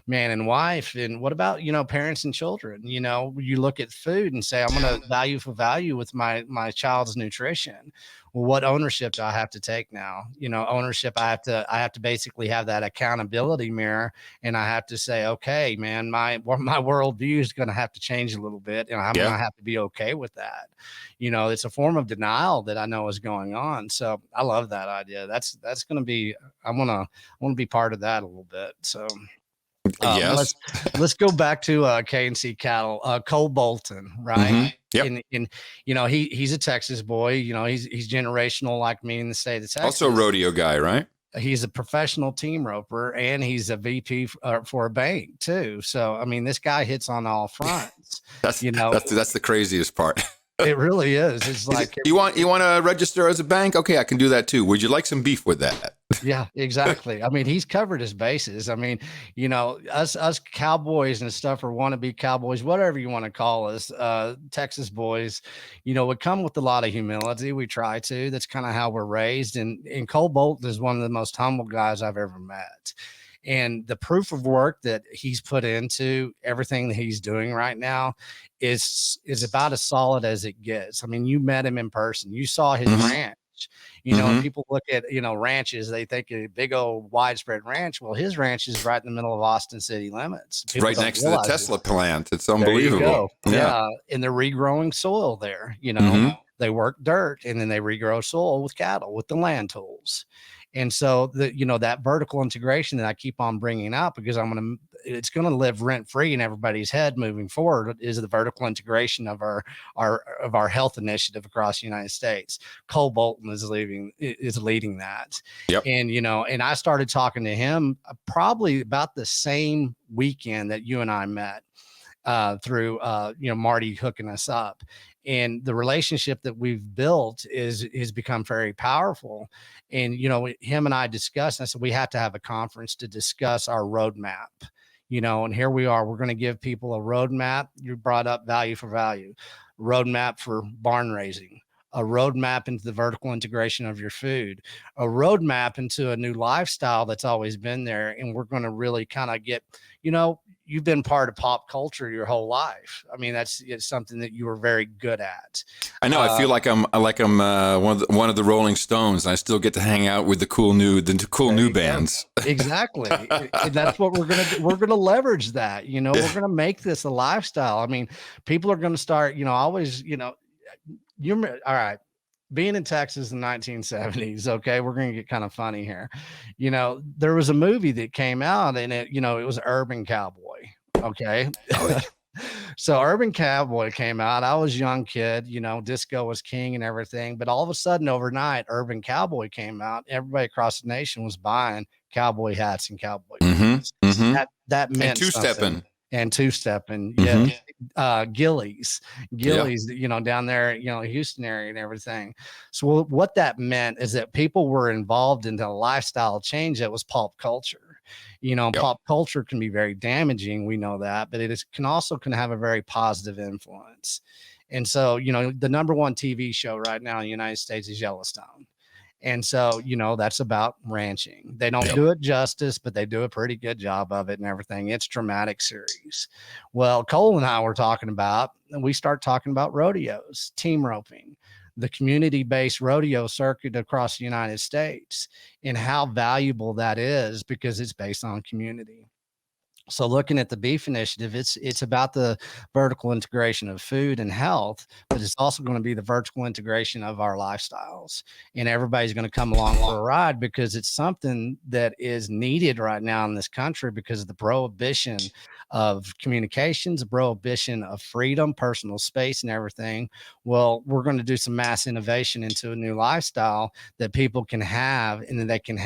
man and wife. And what about, parents and children? You look at food and say, I'm going to value for value with my child's nutrition. Well, what ownership do I have to take now? Ownership, I have to basically have that accountability mirror, and I have to say, okay, man, my worldview is going to have to change a little bit, and I'm going to have to be okay with that. It's a form of denial that I know is going on. So I love that idea. That's going to be, I want to be part of that a little bit. So Yes. let's go back to K&C Cattle, Cole Bolton, right? Yep. And he's a Texas boy. He's generational like me in the state of Texas. Also a rodeo guy, right? He's a professional team roper, and he's a VP for a bank too. So I mean, this guy hits on all fronts. That's the craziest part. It really is. It's like, you want to register as a bank? Okay, I can do that too. Would you like some beef with that? Yeah, exactly. I mean, he's covered his bases. I mean, us cowboys and stuff, or wannabe cowboys, whatever you want to call us, Texas boys, we come with a lot of humility. We try to. That's kind of how we're raised. And Cole Bolton is one of the most humble guys I've ever met. And the proof of work that he's put into everything that he's doing right now is about as solid as it gets. I mean, you met him in person. You saw his ranch. And people look at, ranches, they think a big old widespread ranch. Well, his ranch is right in the middle of Austin city limits. It's right next to the Tesla plant. It's unbelievable. Yeah. And they're regrowing soil there. They work dirt, and then they regrow soil with cattle, with the land tools. And so that vertical integration that I keep on bringing up, because it's going to live rent free in everybody's head moving forward, is the vertical integration of our health initiative across the United States. Cole Bolton is leading that. Yep. And I started talking to him probably about the same weekend that you and I met, through Marty hooking us up. And the relationship that we've built has become very powerful. And, him and I discussed, and I said, we have to have a conference to discuss our roadmap, and here we are. We're going to give people a roadmap. You brought up value for value, roadmap for barn raising, a roadmap into the vertical integration of your food, a roadmap into a new lifestyle that's always been there. And we're going to really kind of get, you've been part of pop culture your whole life. I mean, it's something that you were very good at. I know. I feel like I'm one of the Rolling Stones, and I still get to hang out with the cool new bands. Exactly. And that's what we're going to do. We're going to leverage that, we're going to make this a lifestyle. I mean, people are going to start, always, all right. Being in Texas in the 1970s, okay, we're going to get kind of funny here. There was a movie that came out, and it was Urban Cowboy. Okay. So Urban Cowboy came out. I was a young kid, disco was king and everything. But all of a sudden overnight, Urban Cowboy came out. Everybody across the nation was buying cowboy hats and cowboy boots. That meant two-stepping. And two-stepping. Yeah. Gillies, down there, Houston area and everything. So what that meant is that people were involved in a lifestyle change that was pop culture. Pop culture can be very damaging. We know that, but can also have a very positive influence. And so, the number one TV show right now in the United States is Yellowstone. And so, that's about ranching. They don't do it justice, but they do a pretty good job of it and everything. It's a dramatic series. Well, Cole and I were we start talking about rodeos, team roping, the community-based rodeo circuit across the United States, and how valuable that is because it's based on community. So looking at the beef initiative, it's about the vertical integration of food and health, but it's also going to be the vertical integration of our lifestyles. And everybody's going to come along for a ride because it's something that is needed right now in this country because of the prohibition of communications, prohibition of freedom, personal space, and everything. Well, we're going to do some mass innovation into a new lifestyle that people can have, and then they can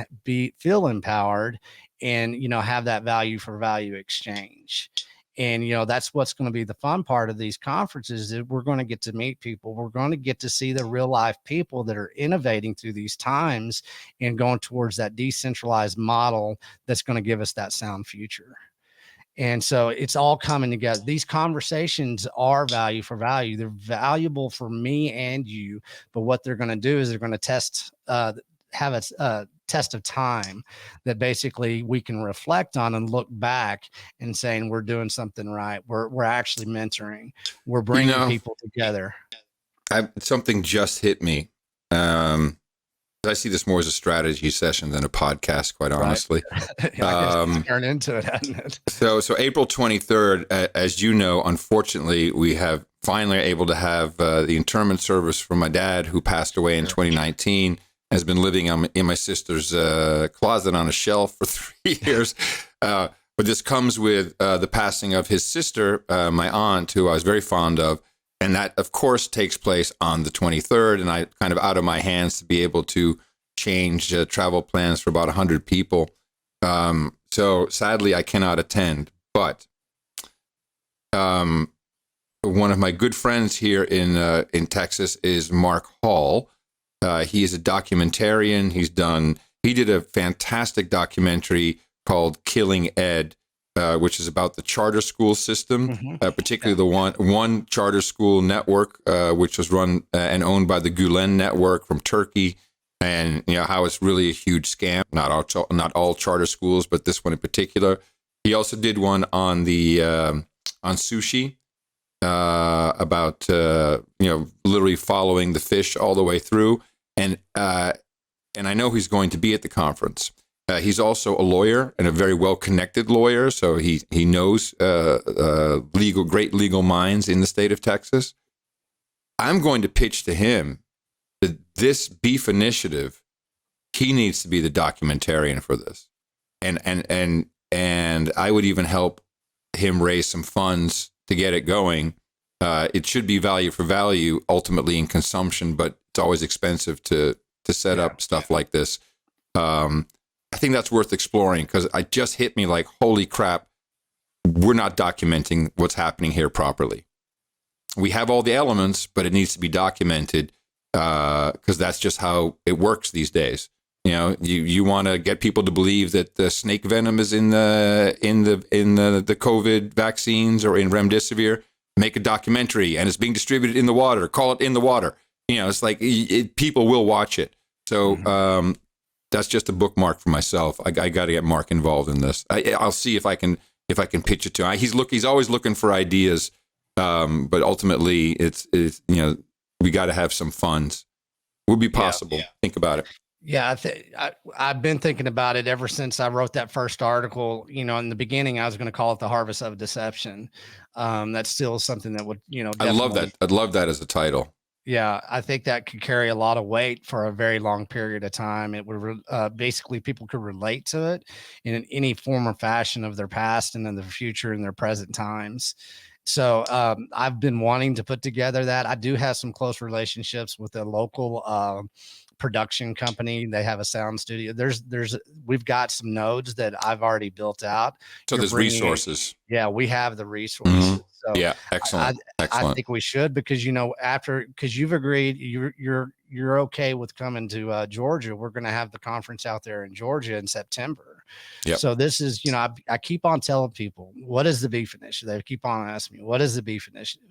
feel empowered and have that value for value exchange. And, you know, that's what's going to be the fun part of these conferences, is we're going to get to meet people. We're going to get to see the real life people that are innovating through these times and going towards that decentralized model that's going to give us that sound future. And so it's all coming together. These conversations are value for value. They're valuable for me and you. But what they're going to do is they're going to have a test of time that basically we can reflect on and look back and saying we're doing something right. We're actually mentoring. We're bringing people together. Something just hit me. I see this more as a strategy session than a podcast, quite honestly. It's turned into it, hasn't it? So April 23rd, as you know, unfortunately, we have finally able to have the interment service for my dad, who passed away in 2019, has been living in my sister's closet on a shelf for 3 years. But this comes with the passing of his sister, my aunt, who I was very fond of. And that, of course, takes place on the 23rd, and I kind of out of my hands to be able to change travel plans for about 100 people. So sadly, I cannot attend. But one of my good friends here in Texas is Mark Hall. He is a documentarian. He did a fantastic documentary called Killing Ed, which is about the charter school system, particularly the one charter school network, which was run and owned by the Gulen network from Turkey, and you know how it's really a huge scam. Not all charter schools, but this one in particular. He also did one on the on sushi, about literally following the fish all the way through, and I know he's going to be at the conference. He's also a lawyer, and a very well-connected lawyer, so he knows great legal minds in the state of Texas. I'm going to pitch to him that this beef initiative, he needs to be the documentarian for this, and I would even help him raise some funds to get it going. It should be value for value ultimately in consumption, but it's always expensive to set up stuff like this. I think that's worth exploring, because it just hit me like, holy crap, we're not documenting what's happening here properly. We have all the elements, but it needs to be documented, because that's just how it works these days. You know, you want to get people to believe that the snake venom is in the COVID vaccines or in remdesivir. Make a documentary, and it's being distributed in the water. Call it In the Water. You know, it's like people will watch it. So. That's just a bookmark for myself. I got to get Mark involved in this. I'll see if I can pitch it to him. He's always looking for ideas, but ultimately it's we got to have some funds. Would be possible. Yeah. Think about it. Yeah, I've been thinking about it ever since I wrote that first article. You know, in the beginning, I was going to call it The Harvest of Deception. That's still something that would, I love that. I'd love that as a title. Yeah, I think that could carry a lot of weight for a very long period of time. It would basically, people could relate to it in any form or fashion of their past and in their future and their present times. So I've been wanting to put together that. I do have some close relationships with a local production company. They have a sound studio. We've got some nodes that I've already built out. So there's resources. Yeah, we have the resources. Mm-hmm. So yeah, excellent. I think we should, because because you've agreed, you're okay with coming to Georgia. We're going to have the conference out there in Georgia in September. Yep. So this is, I keep on telling people, what is the beef initiative? They keep on asking me, what is the beef initiative?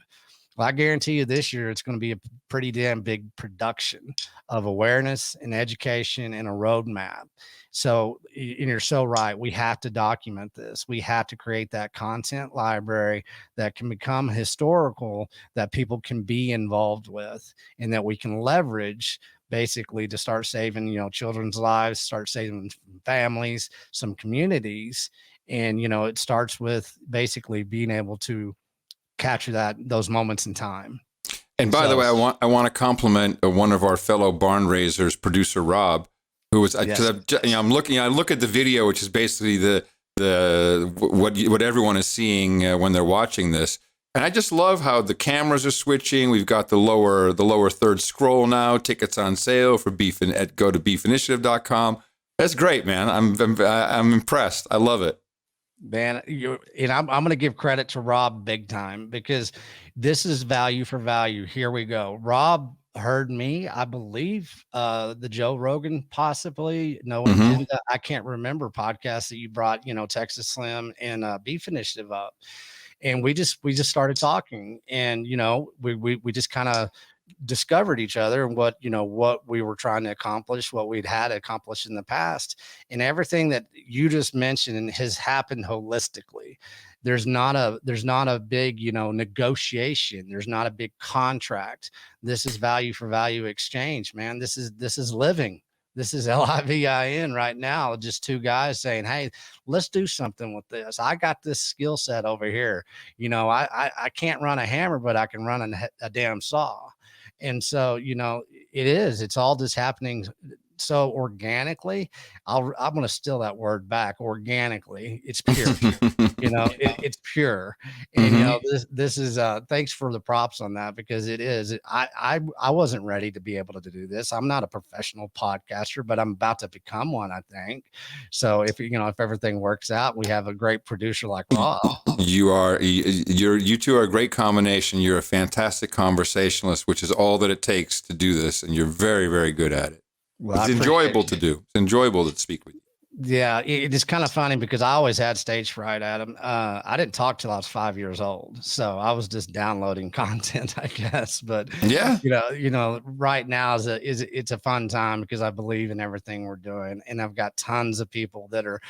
Well, I guarantee you this year, it's going to be a pretty damn big production of awareness and education and a roadmap. So, and you're so right. We have to document this. We have to create that content library that can become historical, that people can be involved with, and that we can leverage basically to start saving, children's lives, start saving families, some communities. And, it starts with basically being able to capture those moments in time. And by the way, I want to compliment one of our fellow barn raisers, producer Rob, who was I look at the video, which is basically what everyone is seeing when they're watching this, and I just love how the cameras are switching. We've got the lower third scroll now. Tickets on sale for go to beefinitiative.com. That's great, man. I'm impressed. I love it. Man, I'm going to give credit to Rob big time, because this is value for value. Here we go. Rob heard me, I believe, the Joe Rogan, possibly No Mm-hmm. Agenda. I can't remember podcasts that you brought, Texas Slim and Beef Initiative up, and we just started talking, and we just kind of discovered each other, and what we were trying to accomplish, what we'd had accomplished in the past, and everything that you just mentioned has happened holistically. There's not a big negotiation. There's not a big contract. This is value for value exchange, man. This is living. This is LIVIN right now. Just two guys saying, "Hey, let's do something with this. I got this skill set over here. I can't run a hammer, but I can run a damn saw." And so, it's all just happening so organically. I'm going to steal that word back. Organically, it's pure. It's pure. And Mm-hmm. this is thanks for the props on that, because it is. I wasn't ready to be able to do this. I'm not a professional podcaster, but I'm about to become one, I think. So if everything works out, we have a great producer like Rob. You two are a great combination. You're a fantastic conversationalist, which is all that it takes to do this, and you're very, very good at it. Well, It's I appreciate enjoyable to you. do. It's enjoyable to speak with you. Yeah, it is kind of funny, because I always had stage fright, Adam. I didn't talk till I was 5 years old, so I was just downloading content, I guess. But Yeah. right now it's a fun time, because I believe in everything we're doing, and I've got tons of people that are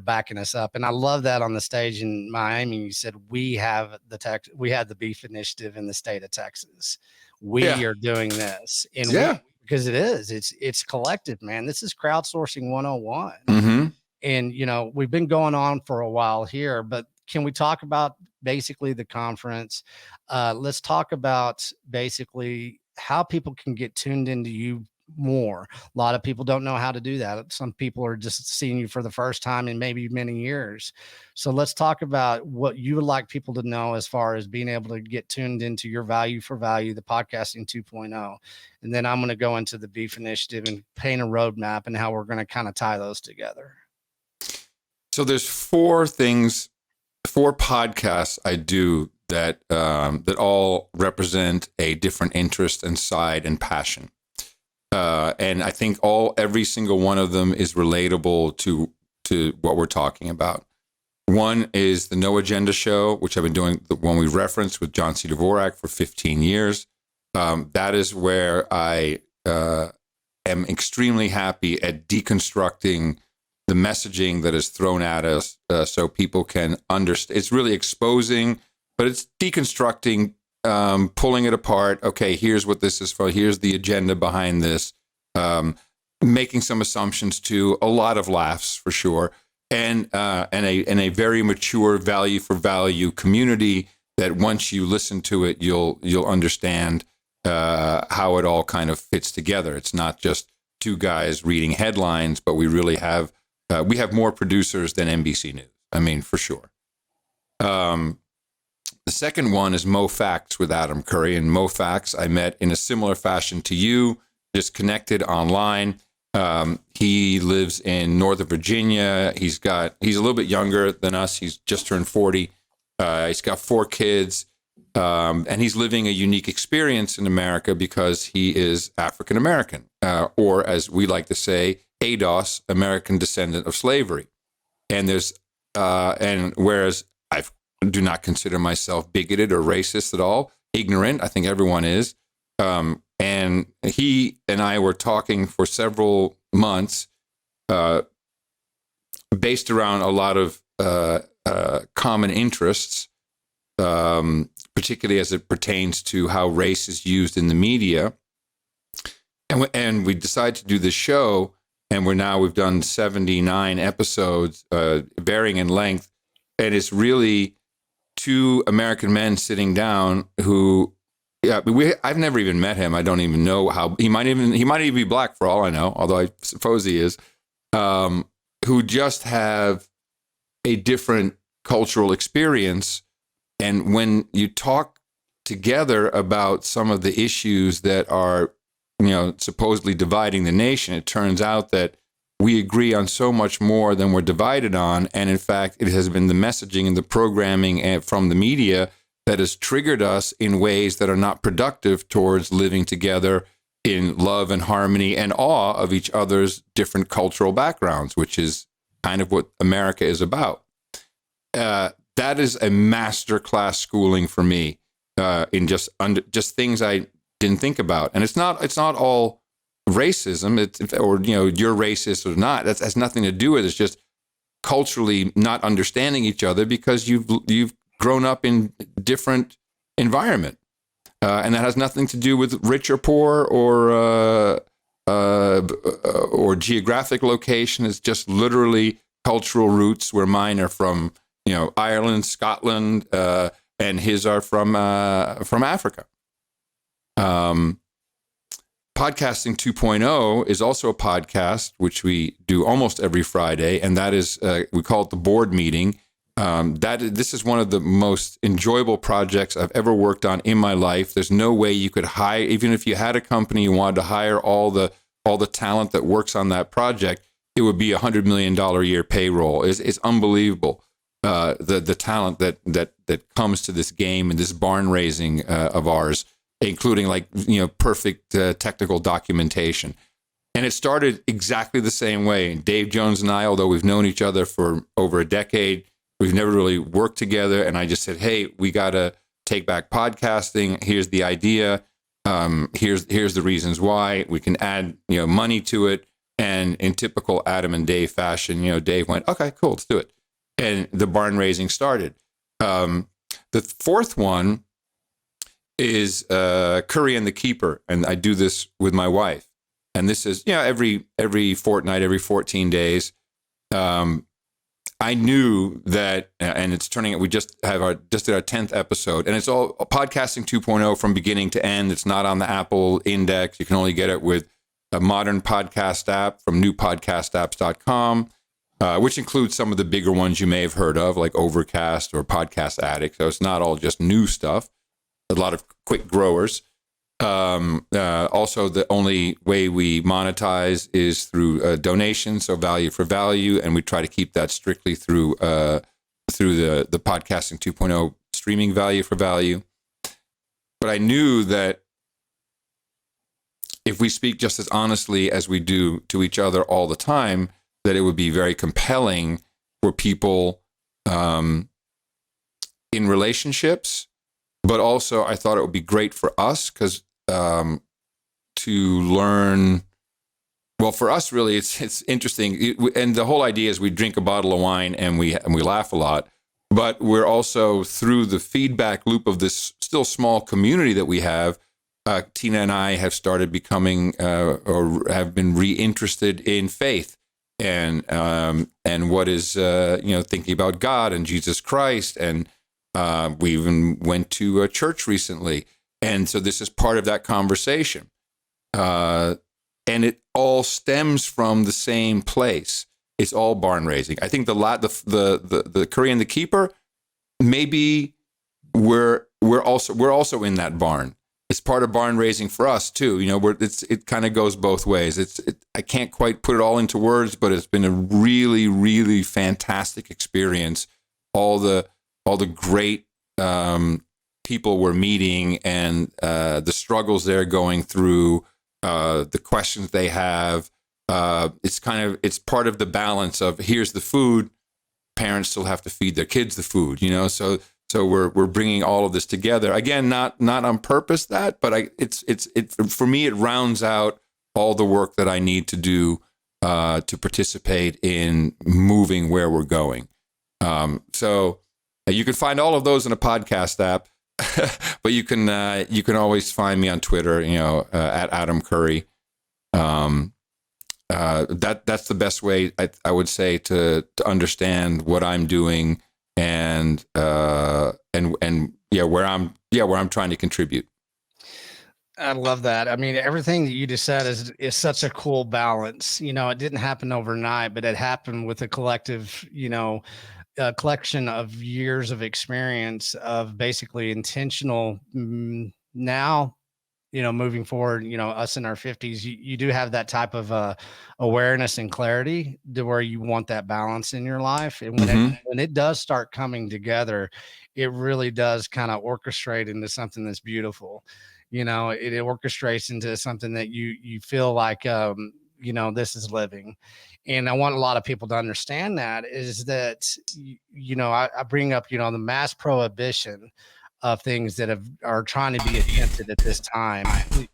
backing us up, and I love that on the stage in Miami. You said we had the Beef Initiative in the state of Texas. Yeah. We are doing this, and Yeah. because it's collective, man. This is crowdsourcing 101. Mm-hmm. And we've been going on for a while here, but can we talk about basically the conference? Let's talk about basically how people can get tuned into you more. A lot of people don't know how to do that. Some people are just seeing you for the first time in maybe many years. So let's talk about what you would like people to know as far as being able to get tuned into your value for value, the podcasting 2.0. And then I'm going to go into the Beef Initiative and paint a roadmap and how we're going to kind of tie those together. So there's four podcasts I do that all represent a different interest and side and passion. And I think every single one of them is relatable to what we're talking about. One is the No Agenda Show, which I've been doing, the one we referenced with John C. Dvorak for 15 years. That is where I am extremely happy at deconstructing the messaging that is thrown at us, so people can understand. It's really exposing, but it's deconstructing, pulling it apart. Okay, here's what this is for. Here's the agenda behind this. Making some assumptions too. A lot of laughs for sure, and a very mature value for value community that once you listen to it, you'll understand how it all kind of fits together. It's not just two guys reading headlines, but we really have more producers than NBC News. I mean, for sure. The second one is Mo Facts with Adam Curry. And Mo Facts, I met in a similar fashion to you, just connected online. He lives in Northern Virginia. He's a little bit younger than us. He's just turned 40. He's got 4 kids. And he's living a unique experience in America because he is African American, or as we like to say, ADOS, American descendant of slavery. And whereas I do not consider myself bigoted or racist at all, ignorant, I think everyone is. And he and I were talking for several months, based around a lot of common interests, particularly as it pertains to how race is used in the media. And we decided to do this show, and we've done 79 episodes, varying in length, and it's really 2 American men sitting down who, I've never even met him. I don't even know how he might even be black for all I know, although I suppose he is, who just have a different cultural experience. And when you talk together about some of the issues that are, supposedly dividing the nation, it turns out that we agree on so much more than we're divided on. And in fact, it has been the messaging and the programming from the media that has triggered us in ways that are not productive towards living together in love and harmony and awe of each other's different cultural backgrounds, which is kind of what America is about. That is a masterclass schooling for me in just things I didn't think about. And it's not all racism, or you're racist or not. That has nothing to do with it. It's just culturally not understanding each other because you've grown up in different environment, and that has nothing to do with rich or poor or geographic location. It's just literally cultural roots, where mine are from Ireland, Scotland, and his are from Africa. Podcasting 2.0 is also a podcast which we do almost every Friday, and that is we call it the board meeting. This is one of the most enjoyable projects I've ever worked on in my life. There's no way you could hire, even if you had a company you wanted to hire all the talent that works on that project, it would be $100 million a year payroll. It's unbelievable. The talent that comes to this game and this barn raising of ours, including perfect technical documentation. And it started exactly the same way. Dave Jones and I, although we've known each other for over a decade, we've never really worked together. And I just said, hey, we got to take back podcasting. Here's the idea. Here's the reasons why. We can add money to it. And in typical Adam and Dave fashion, Dave went, okay, cool, let's do it. And the barn raising started. The fourth one is Curry and the Keeper, and I do this with my wife. And this is every fortnight, every 14 days. I knew that, and it's turning. We just did our 10th episode, and it's all podcasting 2.0 from beginning to end. It's not on the Apple Index. You can only get it with a modern podcast app from newpodcastapps.com. Which includes some of the bigger ones you may have heard of, like Overcast or Podcast Addict. So it's not all just new stuff. A lot of quick growers. Also, the only way we monetize is through donations, so value for value, and we try to keep that strictly through the Podcasting 2.0 streaming value for value. But I knew that if we speak just as honestly as we do to each other all the time, that it would be very compelling for people in relationships, but also I thought it would be great for us because to learn. Well, for us, really, it's interesting, and the whole idea is we drink a bottle of wine and we laugh a lot, but we're also through the feedback loop of this still small community that we have. Tina and I have started becoming or have been reinterested in faith. And what is thinking about God and Jesus Christ, and we even went to a church recently, and so this is part of that conversation, and it all stems from the same place. It's all barn raising. I think the Curry and the Keeper, maybe we're also in that barn. It's part of barn raising for us too. It kind of goes both ways. I can't quite put it all into words, but it's been a really, really fantastic experience. All the great people we're meeting and the struggles they're going through, the questions they have. It's part of the balance of here's the food. Parents still have to feed their kids the food, So we're bringing all of this together again, not on purpose but it's for me it rounds out all the work that I need to do to participate in moving where we're going. So you can find all of those in a podcast app, but you can always find me on Twitter, at Adam Curry. That's the best way I would say to understand what I'm doing. And where I'm trying to contribute. I love that. I mean, everything that you just said is such a cool balance. It didn't happen overnight, but it happened with a collective, a collection of years of experience of basically intentional now moving forward, us in our 50s, you do have that type of awareness and clarity to where you want that balance in your life. And when it does start coming together, it really does kind of orchestrate into something that's beautiful. It orchestrates into something that you feel like, this is living. And I want a lot of people to understand that is that, I bring up, the mass prohibition of things that are trying to be attempted at this time.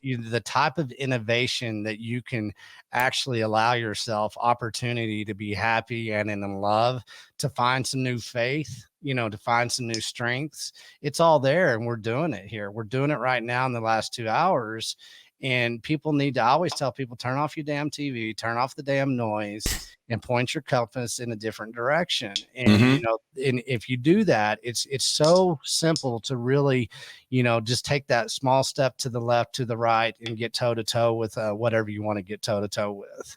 The type of innovation that you can actually allow yourself opportunity to be happy and in love, to find some new faith, to find some new strengths. It's all there, and we're doing it here. We're doing it right now in the last 2 hours. And people need to, I always tell people, turn off your damn TV, turn off the damn noise, and point your compass in a different direction. And, and if you do that, it's so simple to really, just take that small step to the left, to the right, and get toe to toe with whatever you want to get toe to toe with.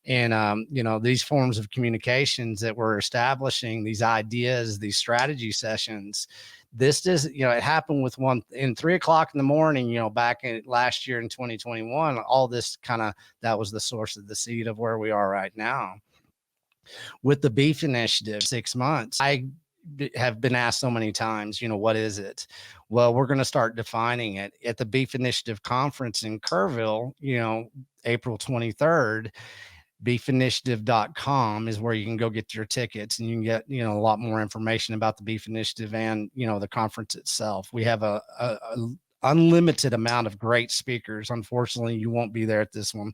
And, these forms of communications that we're establishing, these ideas, these strategy sessions, this is, it happened with one in 3 o'clock in the morning, back in last year in 2021, all this that was the source of the seed of where we are right now. With the beef initiative, 6 months, I have been asked so many times, what is it? Well, we're going to start defining it at the Beef Initiative Conference in Kerrville, April 23rd. Beefinitiative.com is where you can go get your tickets, and you can get, a lot more information about the Beef Initiative and, the conference itself. We have a unlimited amount of great speakers. Unfortunately, you won't be there at this one.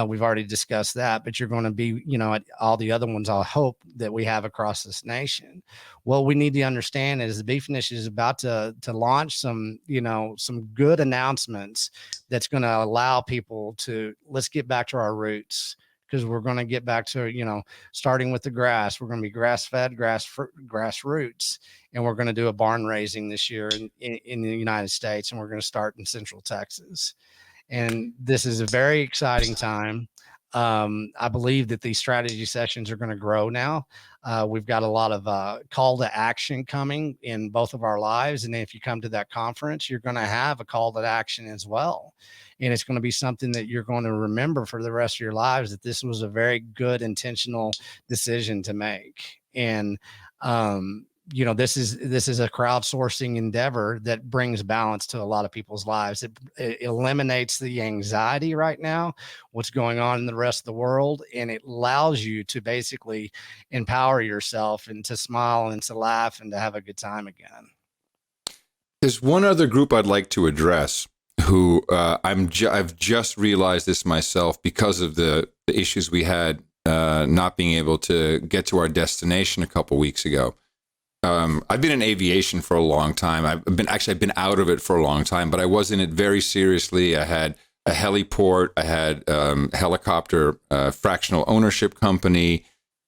We've already discussed that, but you're going to be, at all the other ones, I hope, that we have across this nation. What we need to understand is the Beef Initiative is about to launch some, some good announcements that's going to allow people to, let's get back to our roots. Because we're going to get back to, starting with the grass. We're going to be grass-fed, grassroots, and we're going to do a barn raising this year in the United States, and we're going to start in Central Texas. And this is a very exciting time. I believe that these strategy sessions are going to grow now. We've got a lot of call to action coming in both of our lives. And if you come to that conference, you're going to have a call to action as well. And it's going to be something that you're going to remember for the rest of your lives, that this was a very good, intentional decision to make. And, this is a crowdsourcing endeavor that brings balance to a lot of people's lives. It eliminates the anxiety right now, what's going on in the rest of the world, and it allows you to basically empower yourself and to smile and to laugh and to have a good time again. There's one other group I'd like to address who I've just realized this myself because of the issues we had not being able to get to our destination a couple weeks ago. I've been in aviation for a long time. I've been out of it for a long time, but I was in it very seriously. I had a heliport. I had helicopter fractional ownership company.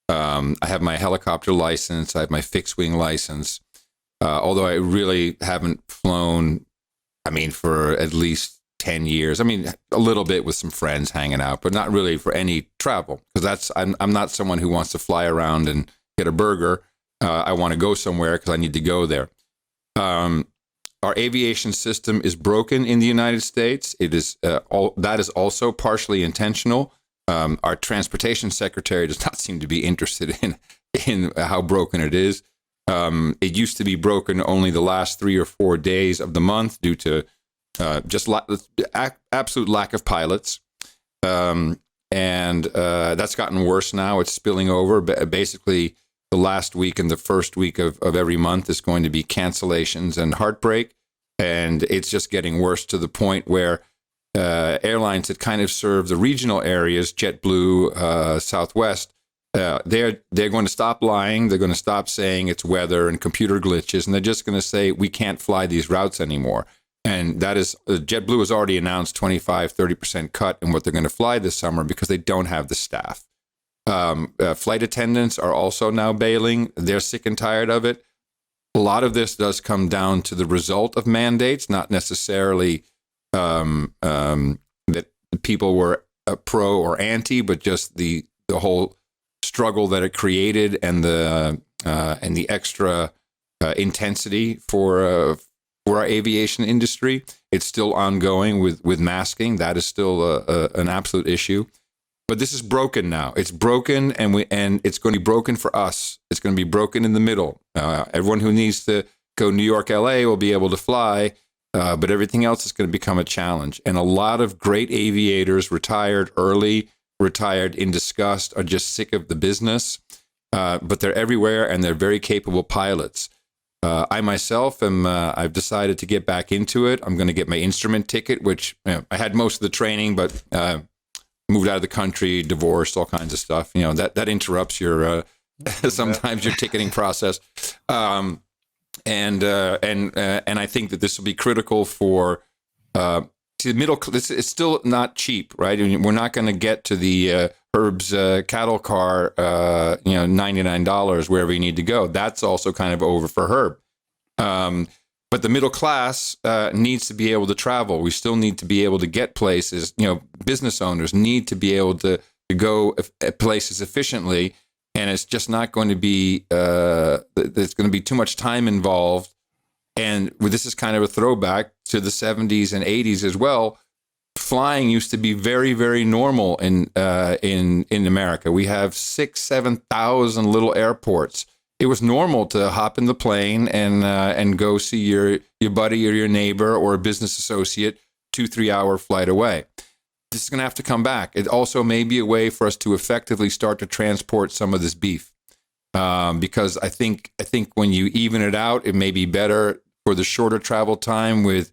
I have my helicopter license. I have my fixed wing license. Although I really haven't flown, for at least 10 years. A little bit with some friends hanging out, but not really for any travel. Because I'm not someone who wants to fly around and get a burger. I want to go somewhere because I need to go there. Our aviation system is broken in the United States. It is that is also partially intentional. Our transportation secretary does not seem to be interested in how broken it is. It used to be broken only the last 3 or 4 days of the month due to just absolute lack of pilots. And that's gotten worse now. It's spilling over. Basically, the last week and the first week of every month is going to be cancellations and heartbreak. And it's just getting worse to the point where airlines that kind of serve the regional areas, JetBlue, Southwest, they're going to stop lying. They're going to stop saying it's weather and computer glitches, and they're just going to say we can't fly these routes anymore. And that is, JetBlue has already announced 25-30% cut in what they're going to fly this summer because they don't have the staff. Flight attendants are also now bailing. They're sick and tired of it. A lot of this does come down to the result of mandates, not necessarily that people were pro or anti, but just the whole struggle that it created and the extra intensity for for our aviation industry. It's still ongoing with masking. That is still an absolute issue. But this is broken now. It's broken, and it's going to be broken for us. It's going to be broken in the middle. Everyone who needs to go New York, LA will be able to fly, but everything else is going to become a challenge. And a lot of great aviators, retired early, retired in disgust, are just sick of the business. But they're everywhere, and they're very capable pilots. I myself I've decided to get back into it. I'm going to get my instrument ticket, which I had most of the training, but moved out of the country, divorced, all kinds of stuff. That interrupts your sometimes your ticketing process. And I think that this will be critical for the middle. It's still not cheap, right? We're not going to get to the Herb's cattle car, $99 wherever you need to go. That's also kind of over for Herb. But the middle class needs to be able to travel. We still need to be able to get places. Business owners need to be able to go places efficiently, and it's just not going to be. There's going to be too much time involved, and this is kind of a throwback to the 70s and 80s as well. Flying used to be very, very normal in America. We have 7,000 little airports. It was normal to hop in the plane and go see your buddy or your neighbor or a business associate 2-3 hour flight away. This is going to have to come back. It also may be a way for us to effectively start to transport some of this beef, because I think when you even it out, it may be better for the shorter travel time. With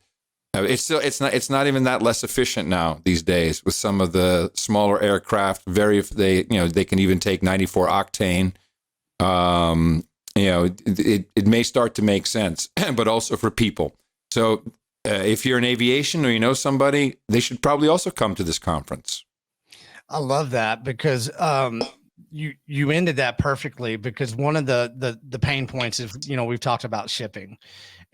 it's not even that less efficient now these days with some of the smaller aircraft. They can even take 94 octane. It may start to make sense, but also for people. So if you're in aviation or you know somebody, they should probably also come to this conference. I love that, because you ended that perfectly, because one of the pain points is, we've talked about shipping,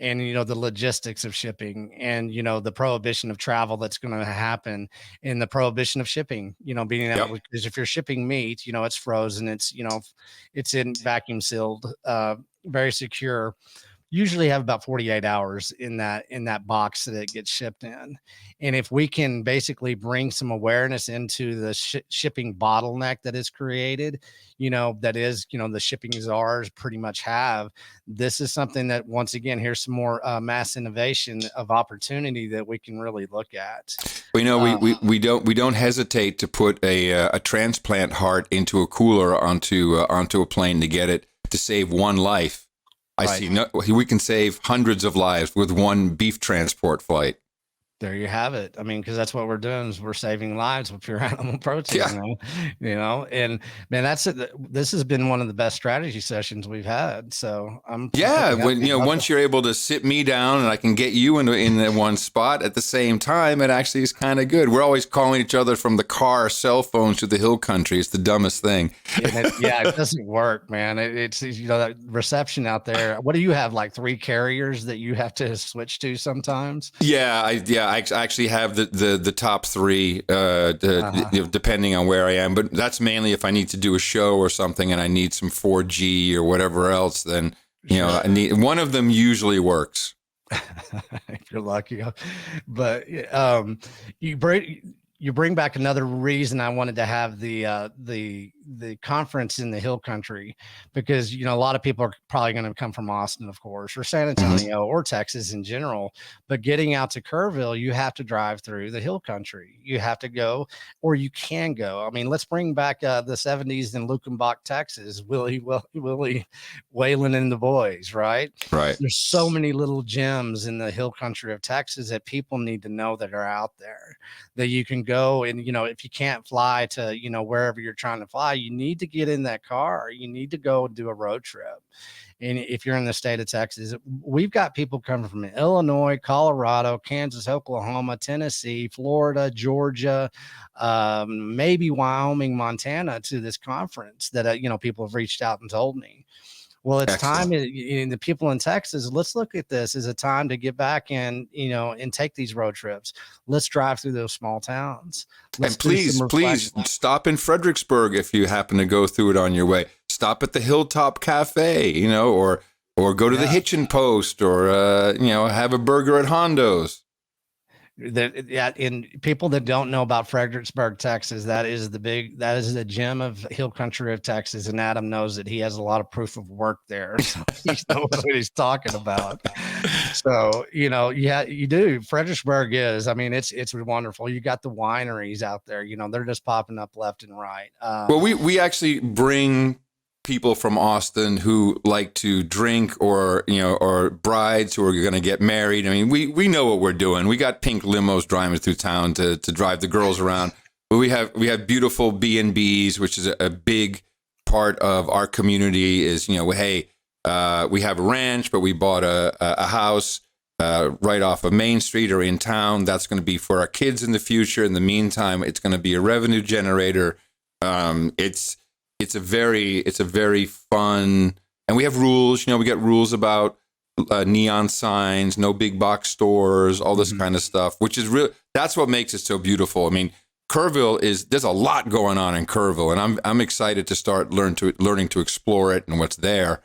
and the logistics of shipping, and the prohibition of travel that's going to happen, and the prohibition of shipping, being able, because if you're shipping meat, it's frozen, it's it's in vacuum sealed, very secure, usually have about 48 hours in that box that it gets shipped in. And if we can basically bring some awareness into the shipping bottleneck that is created, that is, the shipping czars pretty much have, this is something that, once again, here's some more mass innovation of opportunity that we can really look at. Well, we don't hesitate to put a transplant heart into a cooler onto a plane to get it, to save one life. I see. No, we can save hundreds of lives with one beef transport flight. There you have it. I mean, because that's what we're doing, is we're saving lives with pure animal protein. And man, that's it. This has been one of the best strategy sessions we've had. So once you're able to sit me down and I can get you in the one spot at the same time, it actually is kind of good. We're always calling each other from the car, cell phones to the hill country. It's the dumbest thing. It doesn't work, man. It's that reception out there. What do you have, like 3 carriers that you have to switch to sometimes? I actually have the top 3, depending on where I am. But that's mainly if I need to do a show or something and I need some 4G or whatever else. Then I need one of them. Usually works. If you're lucky, but you bring back another reason I wanted to have the conference in the hill country, because a lot of people are probably going to come from Austin, of course, or San Antonio, or Texas in general. But getting out to Kerrville, you have to drive through the hill country. You have to go, or you can go. I mean, let's bring back the 70s in Luckenbach, Texas. Willie, Waylon and the boys, right? Right. There's so many little gems in the hill country of Texas that people need to know that are out there, that you can go. And if you can't fly to wherever you're trying to fly, you need to get in that car. You need to go do a road trip. And if you're in the state of Texas, we've got people coming from Illinois, Colorado, Kansas, Oklahoma, Tennessee, Florida, Georgia, maybe Wyoming, Montana, to this conference that people have reached out and told me. Well, it's Excellent. time. The people in Texas, let's look at this as a time to get back and take these road trips. Let's drive through those small towns. And please stop in Fredericksburg if you happen to go through it on your way. Stop at the Hilltop Cafe, or or go to the Hitchin Post, or have a burger at Hondo's. In people that don't know about Fredericksburg, Texas, that is the gem of hill country of Texas. And Adam knows that he has a lot of proof of work there. So he knows what he's talking about. So, you do. Fredericksburg is, I mean, it's wonderful. You got the wineries out there, they're just popping up left and right. Well, we actually bring people from Austin who like to drink, or brides who are going to get married. I mean, we know what we're doing. We got pink limos driving through town to drive the girls around. But we have beautiful B&Bs, which is a big part of our community. Is hey, we have a ranch, but we bought a house right off of Main Street or in town. That's going to be for our kids in the future. In the meantime, it's going to be a revenue generator. It's a very fun, and we have rules. We got rules about neon signs, no big box stores, all this kind of stuff, which is real. That's what makes it so beautiful. I mean, Kerrville there's a lot going on in Kerrville, and I'm excited to start learning to explore it and what's there.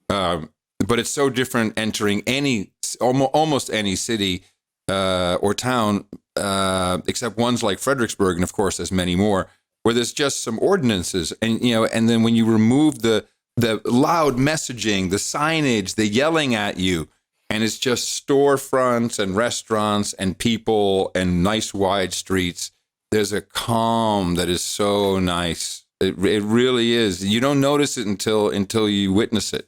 But it's so different entering almost any city or town, except ones like Fredericksburg, and of course there's many more, where there's just some ordinances, and and then when you remove the loud messaging, the signage, the yelling at you, and it's just storefronts and restaurants and people and nice wide streets, there's a calm that is so nice. It really is. You don't notice it until you witness it.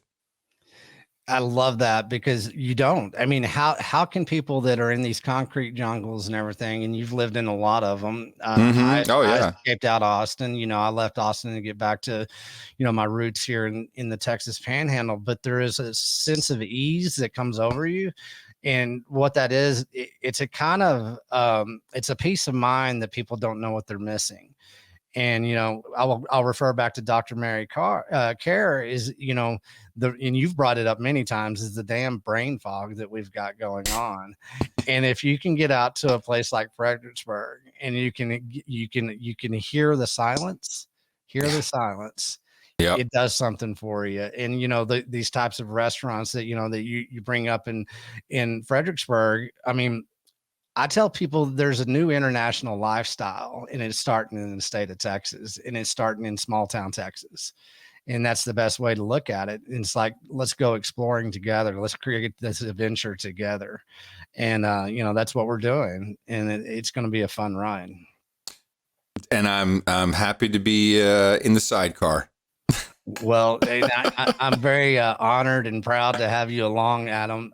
I love that, because you don't. I mean, how can people that are in these concrete jungles and everything, and you've lived in a lot of them. I escaped out of Austin. I left Austin to get back to, my roots here in the Texas Panhandle. But there is a sense of ease that comes over you, and what that is, it's a kind of it's a peace of mind that people don't know what they're missing. And I'll refer back to Dr. Mary Kerr is and you've brought it up many times, is the damn brain fog that we've got going on. And if you can get out to a place like Fredericksburg, and you can hear the silence, Yep. it does something for you. And these types of restaurants that that you bring up in Fredericksburg, I mean, I tell people there's a new international lifestyle, and it's starting in the state of Texas, and it's starting in small town Texas. And that's the best way to look at it. And it's like, let's go exploring together. Let's create this adventure together. And, that's what we're doing. And it's going to be a fun ride. And I'm happy to be in the sidecar. Well, I'm very honored and proud to have you along, Adam.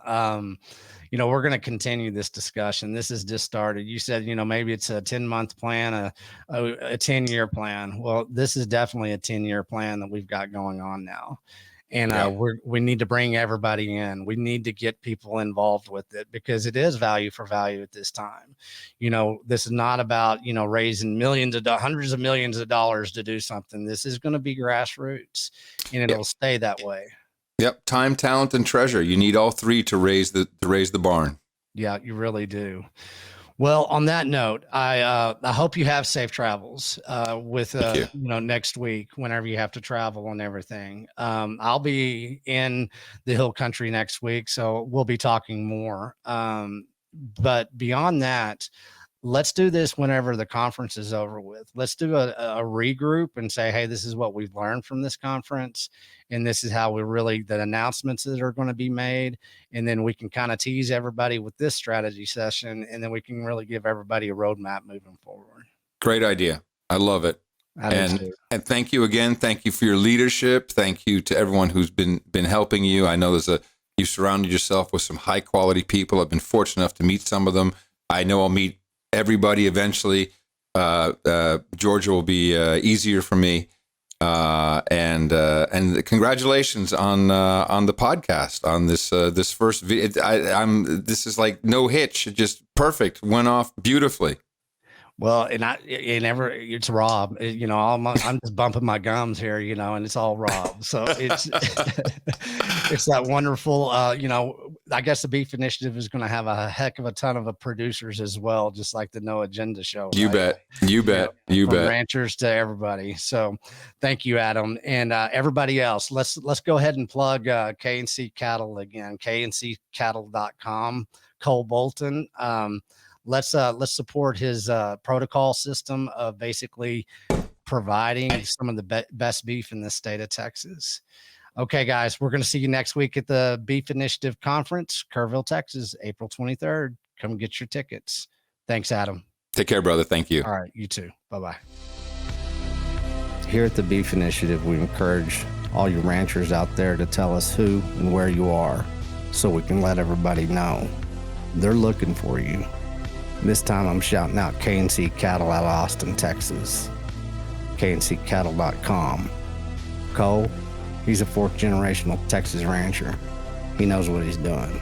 We're going to continue this discussion. This has just started. You said, maybe it's a 10-month plan, a 10-year plan. Well, this is definitely a 10-year plan that we've got going on now. And we need to bring everybody in. We need to get people involved with it, because it is value for value at this time. This is not about, raising hundreds of millions of dollars to do something. This is going to be grassroots, and it'll stay that way. Yep. Time, talent, and treasure. You need all three to raise the barn. Yeah, you really do. Well, on that note, I hope you have safe travels with next week, whenever you have to travel and everything. I'll be in the hill country next week, so we'll be talking more. But beyond that, let's do this whenever the conference is over with. Let's do a regroup and say, hey, this is what we've learned from this conference, and this is how the announcements that are going to be made. And then we can kind of tease everybody with this strategy session, and then we can really give everybody a roadmap moving forward. Great idea. I love it. And thank you again. Thank you for your leadership. Thank you to everyone who's been helping you. I know you surrounded yourself with some high quality people. I've been fortunate enough to meet some of them. I know I'll meet everybody eventually. Georgia will be easier for me. And congratulations on the podcast, on this first video. This is like no hitch, just perfect. Went off beautifully. Well, it's Rob, I'm just bumping my gums here, and it's all Rob. So it's, it's that wonderful, I guess the Beef Initiative is going to have a heck of a ton of producers as well, just like the No Agenda show. You right? bet. You bet. You From bet. ranchers to everybody. So thank you, Adam. And everybody else, let's go ahead and plug KNC Cattle again, kncattle.com, Cole Bolton. Let's support his protocol system of basically providing some of the best beef in the state of Texas. Okay, guys, we're going to see you next week at the Beef Initiative Conference, Kerrville, Texas, April 23rd. Come get your tickets. Thanks, Adam. Take care, brother. Thank you. All right, you too. Bye-bye. Here at the Beef Initiative, we encourage all you ranchers out there to tell us who and where you are so we can let everybody know. They're looking for you. This time I'm shouting out KNC Cattle out of Austin, Texas. kncattle.com. Cole, he's a fourth generational Texas rancher. He knows what he's doing.